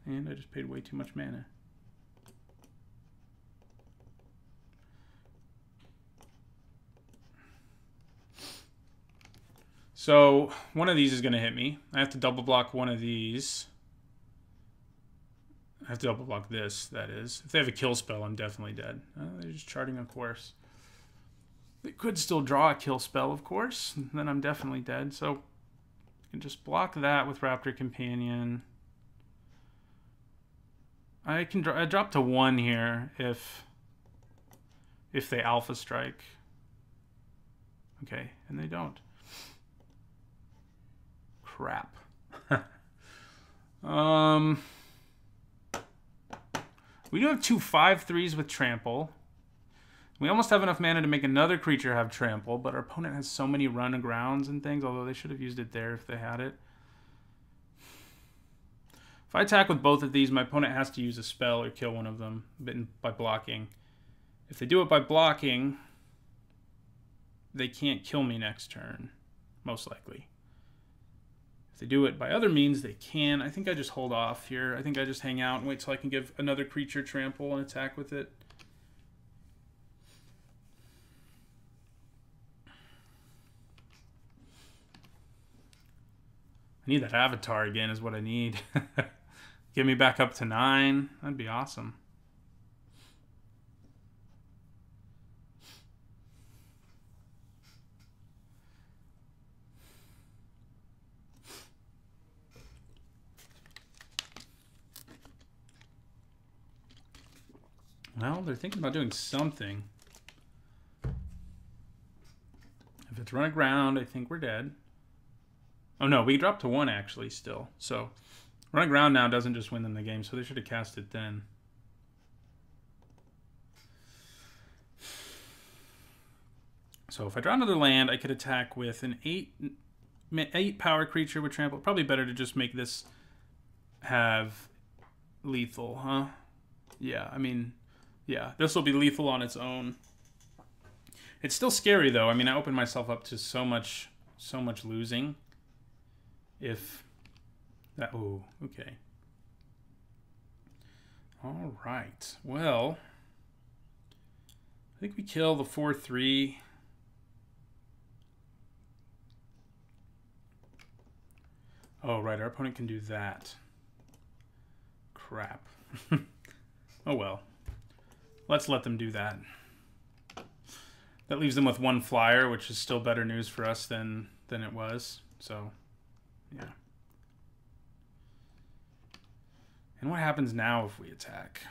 And I just paid way too much mana. So, one of these is going to hit me. I have to double block one of these. I have to double block this, that is. If they have a kill spell, I'm definitely dead. They're just charting a course. They could still draw a kill spell, of course. Then I'm definitely dead. So I can just block that with Raptor Companion. I can drop to 1 here if they Alpha Strike. Okay, and they don't. Crap. We do have 2 5/3s with Trample. We almost have enough mana to make another creature have Trample, but our opponent has so many run-agrounds and things, although they should have used it there if they had it. If I attack with both of these, my opponent has to use a spell or kill one of them by blocking. If they do it by blocking, they can't kill me next turn, most likely. If they do it by other means, they can. I think I just hold off here. I think I just hang out and wait till I can give another creature Trample and attack with it. I need that Avatar again is what I need. Get me back up to 9. That'd be awesome. Well, they're thinking about doing something. If it's run aground, I think we're dead. Oh no, we dropped to 1 actually still. So run aground now doesn't just win them the game, so they should have cast it then. So if I draw another land, I could attack with an 8 power creature with Trample. Probably better to just make this have lethal, huh? Yeah, I mean, yeah, this will be lethal on its own. It's still scary though. I mean, I opened myself up to so much losing. If that, oh, okay. All right. Well, I think we kill the 4/3. Oh, right. Our opponent can do that. Crap. Oh, well. Let's let them do that. That leaves them with 1 flyer, which is still better news for us than it was. So, yeah. And what happens now if we attack?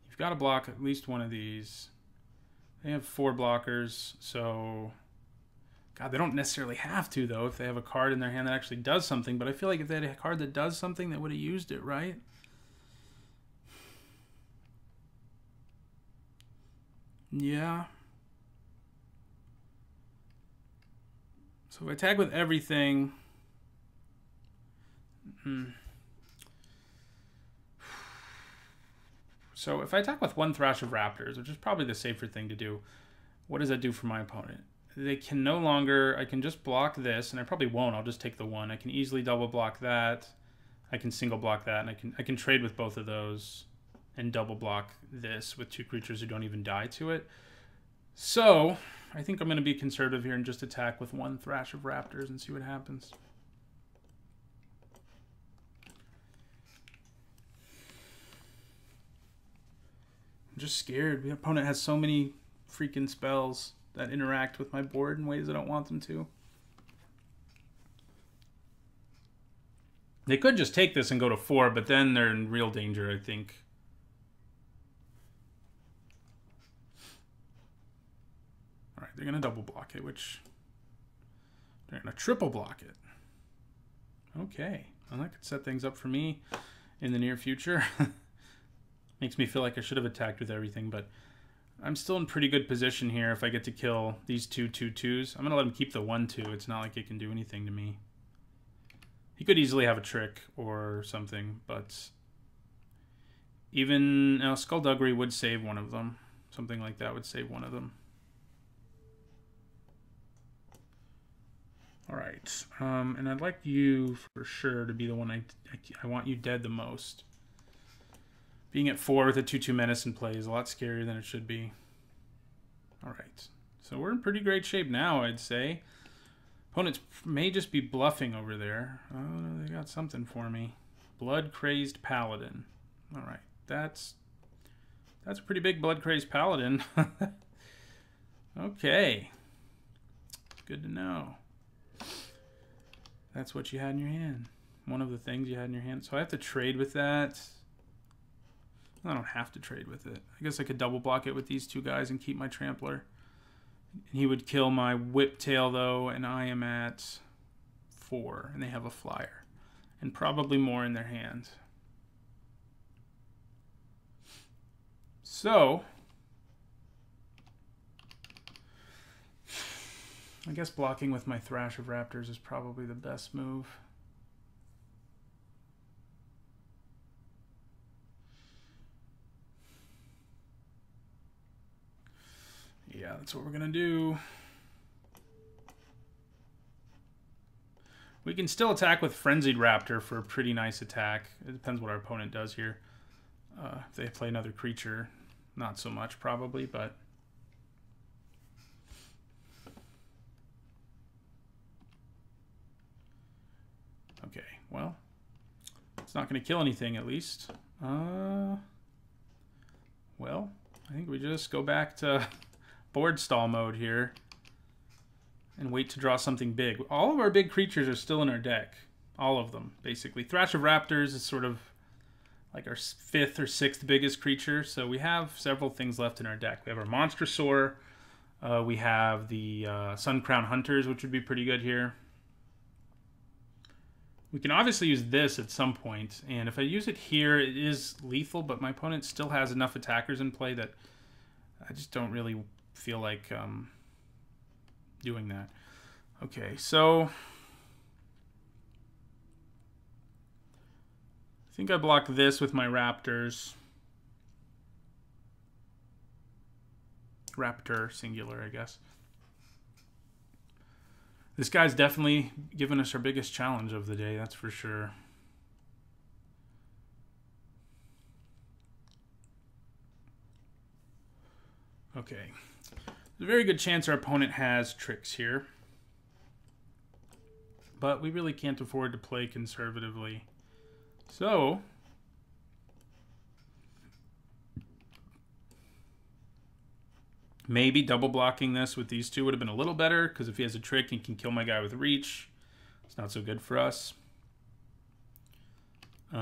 You've got to block at least one of these. They have 4 blockers, so... God, they don't necessarily have to, though, if they have a card in their hand that actually does something. But I feel like if they had a card that does something, they would have used it, right? Yeah. So if I attack with everything... So if I attack with 1 Thrash of Raptors, which is probably the safer thing to do, what does that do for my opponent? They can no longer... I can just block this, and I probably won't. I'll just take the 1. I can easily double block that. I can single block that, and I can trade with both of those and double block this with 2 creatures who don't even die to it. So I think I'm going to be conservative here and just attack with 1 Thrash of Raptors and see what happens. I'm just scared. The opponent has so many freaking spells that interact with my board in ways I don't want them to. They could just take this and go to 4, but then they're in real danger, I think. All right, they're going to double block it, which... They're going to triple block it. Okay. Well, that could set things up for me in the near future. Makes me feel like I should have attacked with everything, but... I'm still in pretty good position here if I get to kill these 2 2/2s. I'm going to let him keep the 1/2. It's not like it can do anything to me. He could easily have a trick or something, but even Skullduggery would save one of them. Something like that would save one of them. All right. And I'd like you for sure to be the one I want you dead the most. Being at 4 with a 2/2 menace in play is a lot scarier than it should be. All right. So we're in pretty great shape now, I'd say. Opponents may just be bluffing over there. Oh, they got something for me. Blood-Crazed Paladin. All right. That's a pretty big Blood-Crazed Paladin. Okay. Good to know. That's what you had in your hand. One of the things you had in your hand. So I have to trade with that. I don't have to trade with it. I guess I could double block it with these 2 guys and keep my Trampler. He would kill my Whiptail, though, and I am at 4, and they have a flyer. And probably more in their hand. So, I guess blocking with my Thrash of Raptors is probably the best move. Yeah, that's what we're going to do. We can still attack with Frenzied Raptor for a pretty nice attack. It depends what our opponent does here. If they play another creature, not so much probably, but... Okay, well, it's not going to kill anything at least. Well, I think we just go back to board stall mode here and wait to draw something big. All of our big creatures are still in our deck. All of them, basically. Thrash of Raptors is sort of like our 5th or 6th biggest creature, so we have several things left in our deck. We have our Monstrosaur. We have the Suncrown Hunters, which would be pretty good here. We can obviously use this at some point, and if I use it here, it is lethal, but my opponent still has enough attackers in play that I just don't really feel like doing that. Okay, so I think I block this with my Raptors. Raptor, singular, I guess. This guy's definitely given us our biggest challenge of the day, that's for sure. Okay. There's a very good chance our opponent has tricks here. But we really can't afford to play conservatively. So, maybe double blocking this with these two would have been a little better, because if he has a trick, he can kill my guy with reach. It's not so good for us. He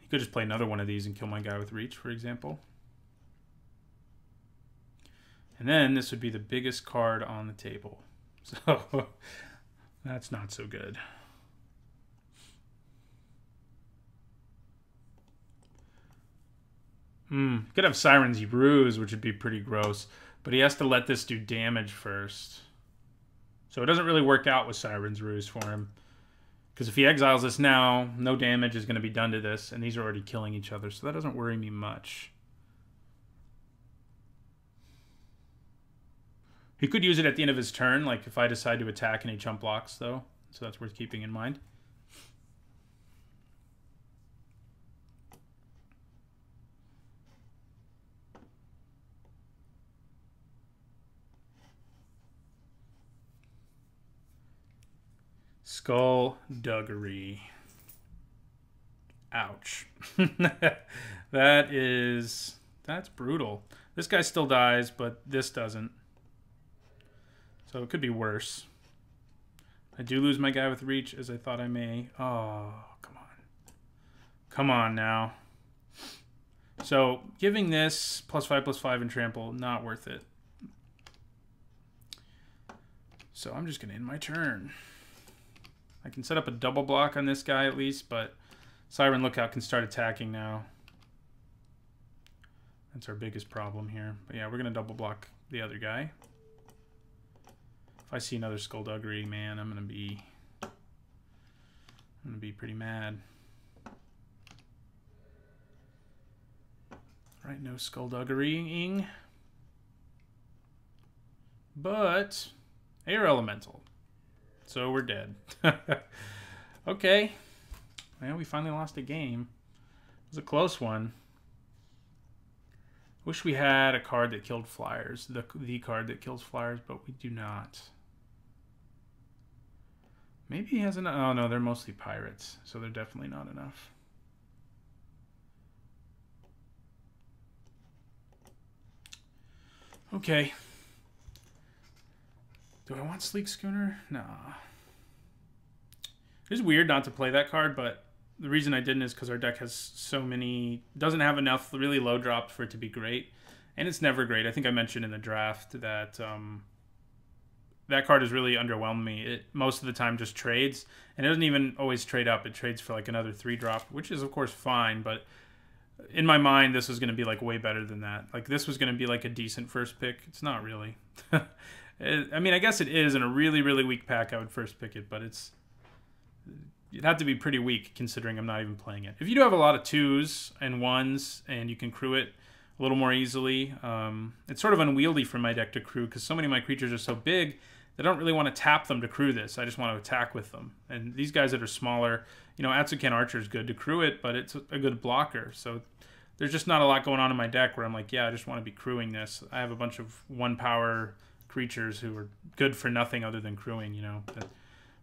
could just play another one of these and kill my guy with reach, for example. And then this would be the biggest card on the table. So that's not so good. Could have Siren's Ruse, which would be pretty gross. But he has to let this do damage first. So it doesn't really work out with Siren's Ruse for him. Because if he exiles this now, no damage is going to be done to this. And these are already killing each other. So that doesn't worry me much. He could use it at the end of his turn, like if I decide to attack and he chump blocks, though. So that's worth keeping in mind. Skullduggery. Ouch. That's brutal. This guy still dies, but this doesn't. So it could be worse. I do lose my guy with reach, as I thought I may. Oh, come on. Come on now. So giving this +5/+5 and trample, not worth it. So I'm just going to end my turn. I can set up a double block on this guy at least, but Siren Lookout can start attacking now. That's our biggest problem here. But yeah, we're going to double block the other guy. If I see another Skullduggery, man, I'm gonna be pretty mad. Right, no Skullduggerying. But Air Elemental. So we're dead. Okay. Well, we finally lost a game. It was a close one. Wish we had a card that killed flyers. The card that kills flyers, but we do not. Maybe he has enough. Oh, no, they're mostly pirates, so they're definitely not enough. Okay. Do I want Sleek Schooner? Nah. It's weird not to play that card, but the reason I didn't is because our deck has so many... doesn't have enough really low drops for it to be great. And it's never great. I think I mentioned in the draft that... that card has really underwhelmed me. It most of the time just trades, and it doesn't even always trade up. It trades for like another 3-drop, which is of course fine, but in my mind this was going to be like way better than that. Like this was going to be like a decent first pick. It's not really. I mean, I guess it is in a really, really weak pack. I would first pick it, but it'd have to be pretty weak considering I'm not even playing it. If you do have a lot of 2s and 1s and you can crew it a little more easily, it's sort of unwieldy for my deck to crew because so many of my creatures are so big. I don't really want to tap them to crew this. I just want to attack with them. And these guys that are smaller, you know, Atsukan Archer is good to crew it, but it's a good blocker. So there's just not a lot going on in my deck where I'm like, yeah, I just want to be crewing this. I have a bunch of 1-power creatures who are good for nothing other than crewing, you know.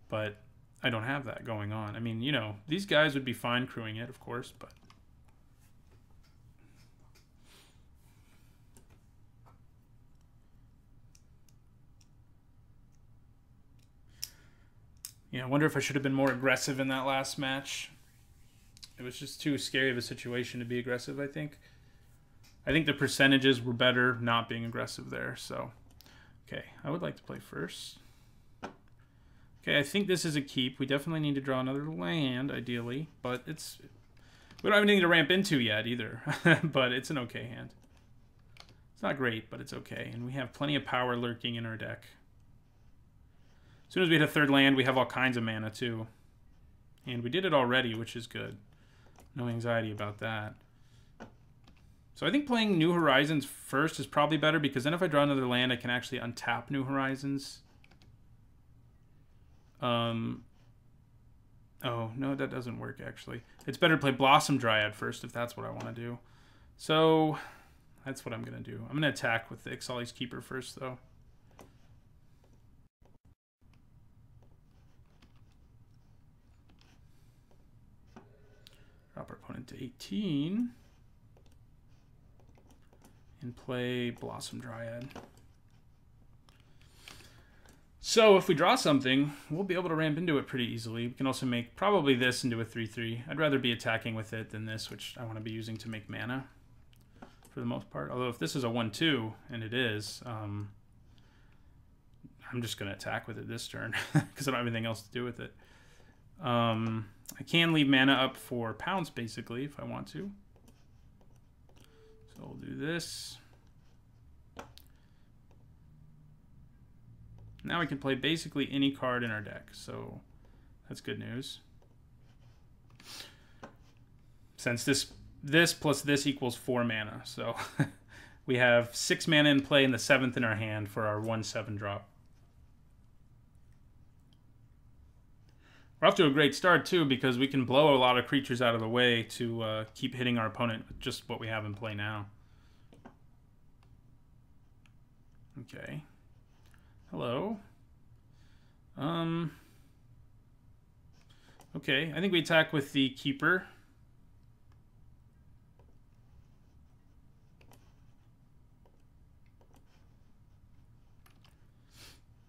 But I don't have that going on. I mean, you know, these guys would be fine crewing it, of course, but... yeah, I wonder if I should have been more aggressive in that last match. It was just too scary of a situation to be aggressive, I think. I think the percentages were better not being aggressive there, so... okay, I would like to play first. Okay, I think this is a keep. We definitely need to draw another land, ideally, but it's... we don't have anything to ramp into yet, either. But it's an okay hand. It's not great, but it's okay. And we have plenty of power lurking in our deck. As soon as we hit a third land, we have all kinds of mana, too. And we did it already, which is good. No anxiety about that. So I think playing New Horizons first is probably better, because then if I draw another land, I can actually untap New Horizons. Oh, no, that doesn't work, actually. It's better to play Blossom Dryad first, if that's what I want to do. So that's what I'm going to do. I'm going to attack with the Ixalan's Keeper first, though. Drop our opponent to 18. And play Blossom Dryad. So if we draw something, we'll be able to ramp into it pretty easily. We can also make probably this into a 3/3. I'd rather be attacking with it than this, which I want to be using to make mana for the most part. Although if this is a 1/2, and it is, I'm just going to attack with it this turn because I don't have anything else to do with it. I can leave mana up for pounce, basically, if I want to. So we'll do this. Now we can play basically any card in our deck, so that's good news. Since this plus this equals 4 mana, so we have 6 mana in play and the 7th in our hand for our 1/7 drop. We're off to a great start, too, because we can blow a lot of creatures out of the way to keep hitting our opponent with just what we have in play now. Okay. Hello. Okay, I think we attack with the Keeper.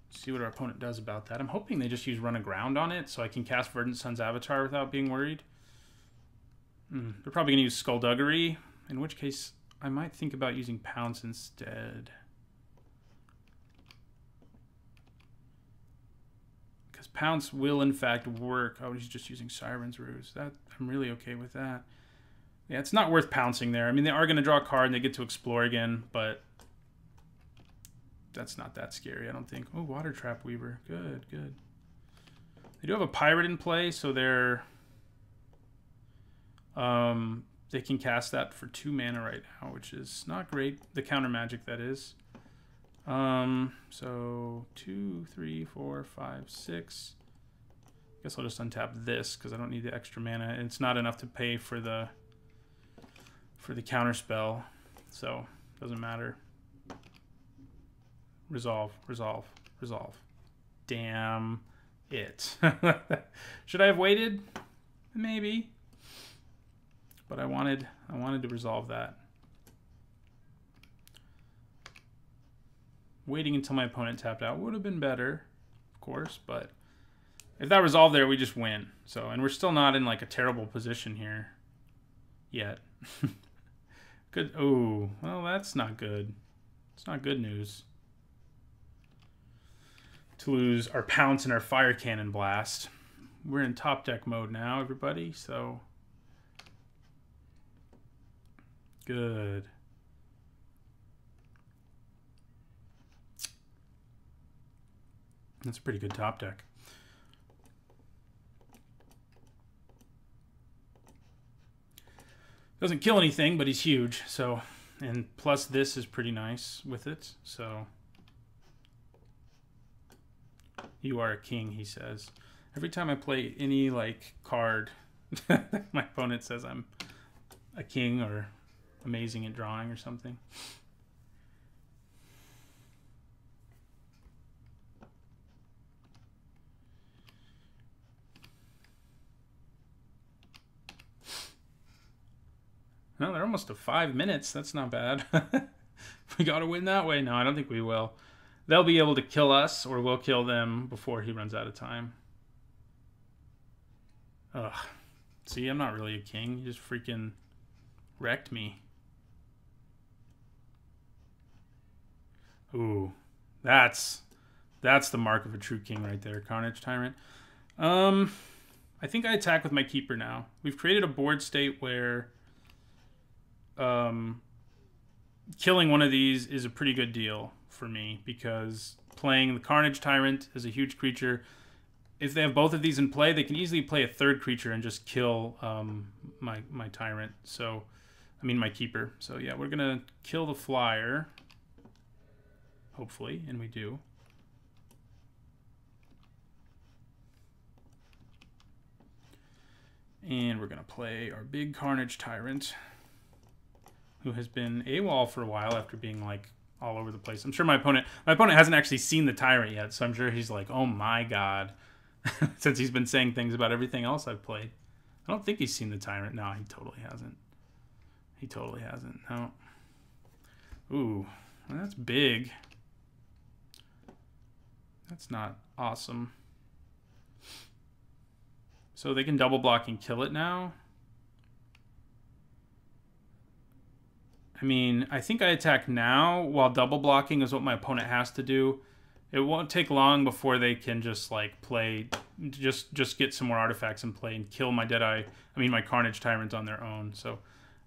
See what our opponent does about that. I'm hoping they just use Run Aground on it so I can cast Verdant Sun's Avatar without being worried. They're probably going to use Skullduggery, in which case I might think about using Pounce instead. Because Pounce will, in fact, work. Oh, he's just using Siren's Ruse. I'm really okay with that. Yeah, it's not worth pouncing there. I mean, they are going to draw a card and they get to explore again, but that's not that scary, I don't think. Oh, Water Trap Weaver. Good, good. They do have a Pirate in play, so they're... they can cast that for 2 mana right now, which is not great. The counter magic, that is. So 2, 3, 4, 5, 6. I guess I'll just untap this because I don't need the extra mana. And it's not enough to pay for the counter spell, so doesn't matter. Resolve, resolve, resolve. Damn it. Should I have waited? Maybe. But I wanted to resolve that. Waiting until my opponent tapped out would have been better, of course, but if that resolved there, we just win. So, and we're still not in like a terrible position here yet. Good. Oh, well, that's not good. It's not good news. To lose our Pounce and our Fire Cannon Blast. We're in top deck mode now, everybody, so good. That's a pretty good top deck. Doesn't kill anything, but he's huge, so, and plus this is pretty nice with it, so. You are a king, he says. Every time I play any, like, card, my opponent says I'm a king or amazing at drawing or something. No, they're almost to 5 minutes. That's not bad. We got to win that way. No, I don't think we will. They'll be able to kill us, or we'll kill them before he runs out of time. Ugh. See, I'm not really a king. You just freaking wrecked me. Ooh. That's the mark of a true king right there. Carnage Tyrant. I think I attack with my Keeper now. We've created a board state where killing one of these is a pretty good deal for me, because playing the Carnage Tyrant as a huge creature if they have both of these in play, they can easily play a third creature and just kill my Tyrant. So, I mean my Keeper. So yeah, we're gonna kill the Flyer, hopefully, and we do. And we're gonna play our big Carnage Tyrant, who has been AWOL for a while after being like all over the place. I'm sure my opponent hasn't actually seen the Tyrant yet, so I'm sure he's like, oh my god. Since he's been saying things about everything else I've played. I don't think he's seen the Tyrant. No, he totally hasn't. He totally hasn't. No. Ooh, well, that's big. That's not awesome. So they can double block and kill it now. I mean, I think I attack now while double blocking is what my opponent has to do. It won't take long before they can just like play, just get some more artifacts in play and kill my my Carnage Tyrant on their own. So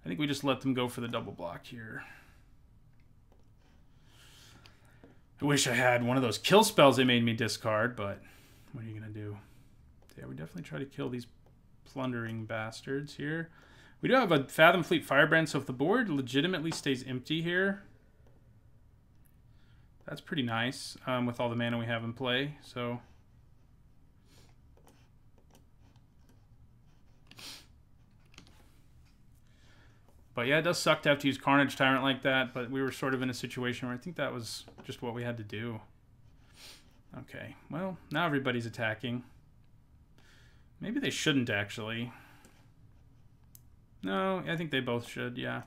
I think we just let them go for the double block here. I wish I had one of those kill spells they made me discard, but what are you gonna do? Yeah, we definitely try to kill these plundering bastards here. We do have a Fathom Fleet Firebrand, so if the board legitimately stays empty here, that's pretty nice with all the mana we have in play. So but yeah, it does suck to have to use Carnage Tyrant like that, but we were sort of in a situation where I think that was just what we had to do. Okay, well, now everybody's attacking. Maybe they shouldn't actually. No, I think they both should, yeah.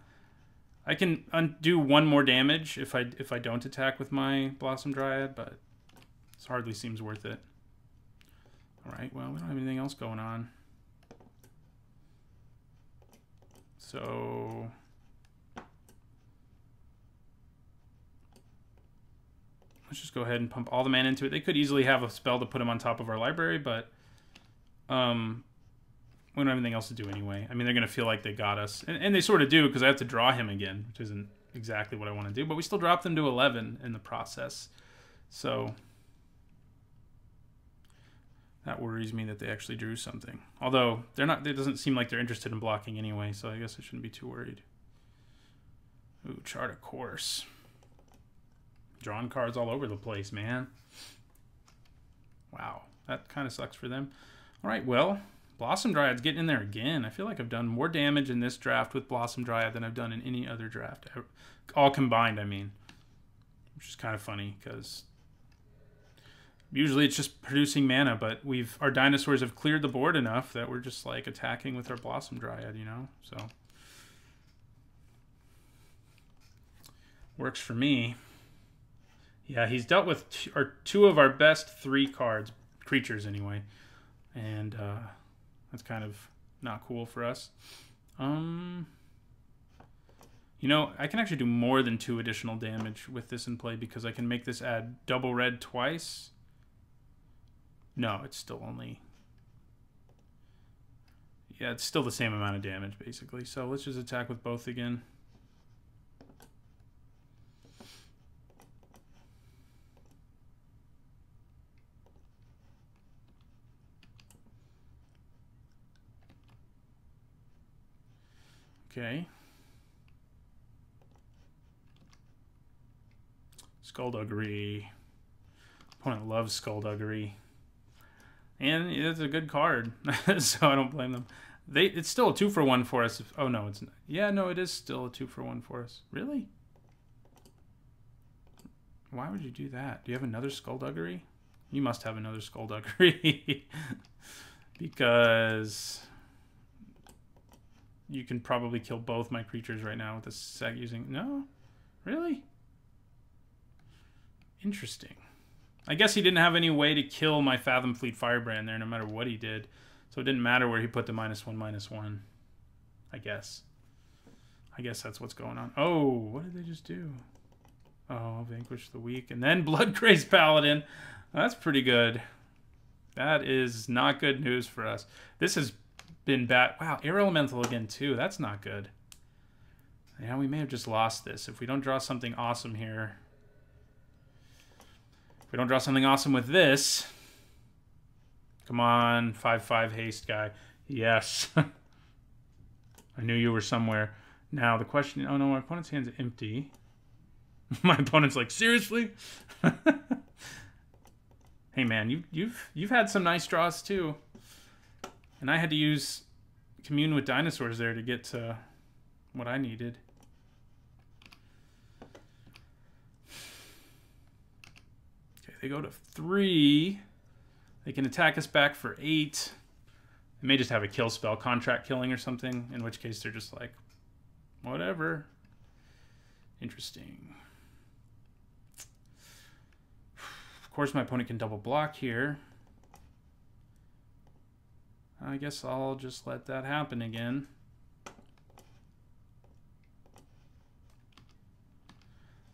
I can undo one more damage if I don't attack with my Blossom Dryad, but this hardly seems worth it. Alright, well, we don't have anything else going on. So let's just go ahead and pump all the mana into it. They could easily have a spell to put them on top of our library, but we don't have anything else to do anyway. I mean, they're going to feel like they got us. And they sort of do, because I have to draw him again, which isn't exactly what I want to do. But we still drop them to 11 in the process. So that worries me that they actually drew something. Although, they're not. It doesn't seem like they're interested in blocking anyway, so I guess I shouldn't be too worried. Ooh, Chart a Course. Drawing cards all over the place, man. Wow, that kind of sucks for them. All right, well, Blossom Dryad's getting in there again. I feel like I've done more damage in this draft with Blossom Dryad than I've done in any other draft. All combined, I mean. Which is kind of funny, because usually it's just producing mana, but our dinosaurs have cleared the board enough that we're just like attacking with our Blossom Dryad, you know? So works for me. Yeah, he's dealt with two of our best 3 creatures anyway. And that's kind of not cool for us. You know, I can actually do more than 2 additional damage with this in play because I can make this add double red twice. No, it's still only... Yeah, it's still the same amount of damage, basically. So let's just attack with both again. Okay. Skullduggery. Opponent loves Skullduggery. And it's a good card, so I don't blame them. It's still a 2-for-1 for us. Oh, no, it's not. Yeah, no, it is still a 2-for-1 for us. Really? Why would you do that? Do you have another Skullduggery? You must have another Skullduggery. Because you can probably kill both my creatures right now with the seg using... No? Really? Interesting. I guess he didn't have any way to kill my Fathom Fleet Firebrand there no matter what he did. So it didn't matter where he put the -1/-1. I guess. I guess that's what's going on. Oh, what did they just do? Oh, Vanquish the Weak. And then Bloodcrazed Paladin. That's pretty good. That is not good news for us. This has been bad. Wow, Air Elemental again too. That's not good. Yeah, we may have just lost this. If we don't draw something awesome here. If we don't draw something awesome with this, Come on, 5/5 haste guy. Yes. I knew you were somewhere. Now the question, oh no, my opponent's hand's empty. My opponent's like, seriously? Hey man, you've had some nice draws too. And I had to use Commune with Dinosaurs there to get to what I needed. Okay, they go to 3. They can attack us back for 8. They may just have a kill spell, contract killing or something, in which case they're just like, whatever. Interesting. Of course, my opponent can double block here. I guess I'll just let that happen again.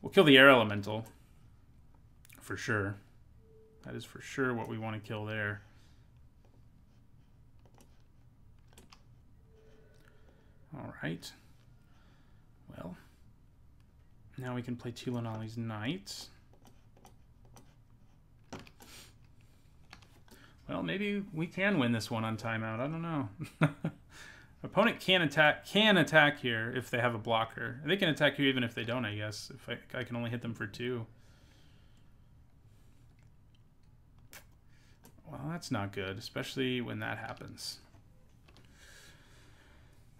We'll kill the air elemental. For sure. That is for sure what we want to kill there. All right. Well, now we can play Tilanali's Knight. Well, maybe we can win this one on timeout. I don't know. Opponent can attack here if they have a blocker. They can attack here even if they don't, I guess. If I can only hit them for 2. Well, that's not good, especially when that happens.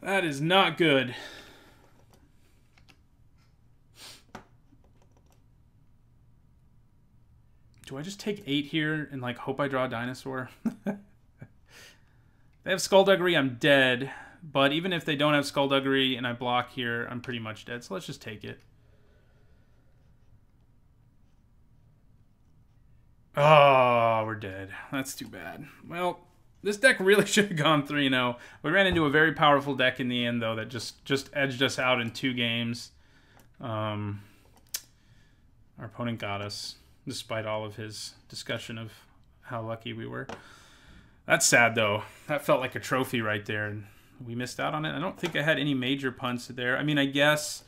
That is not good. Do I just take 8 here and like hope I draw a dinosaur? They have Skullduggery, I'm dead. But even if they don't have Skullduggery and I block here, I'm pretty much dead. So let's just take it. Oh, we're dead. That's too bad. Well, this deck really should have gone 3-0. We ran into a very powerful deck in the end, though, that just edged us out in 2 games. Our opponent got us, despite all of his discussion of how lucky we were. That's sad, though. That felt like a trophy right there, and we missed out on it. I don't think I had any major punts there. I mean, I guess,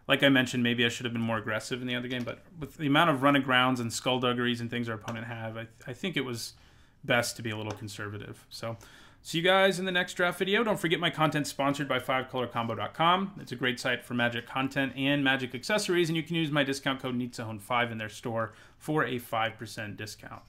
like I mentioned, maybe I should have been more aggressive in the other game, but with the amount of run-agrounds and Skullduggeries and things our opponent have, I think it was best to be a little conservative. So, see you guys in the next draft video. Don't forget my content's sponsored by 5colorcombo.com. It's a great site for Magic content and Magic accessories, and you can use my discount code NITSAHON5 in their store for a 5% discount.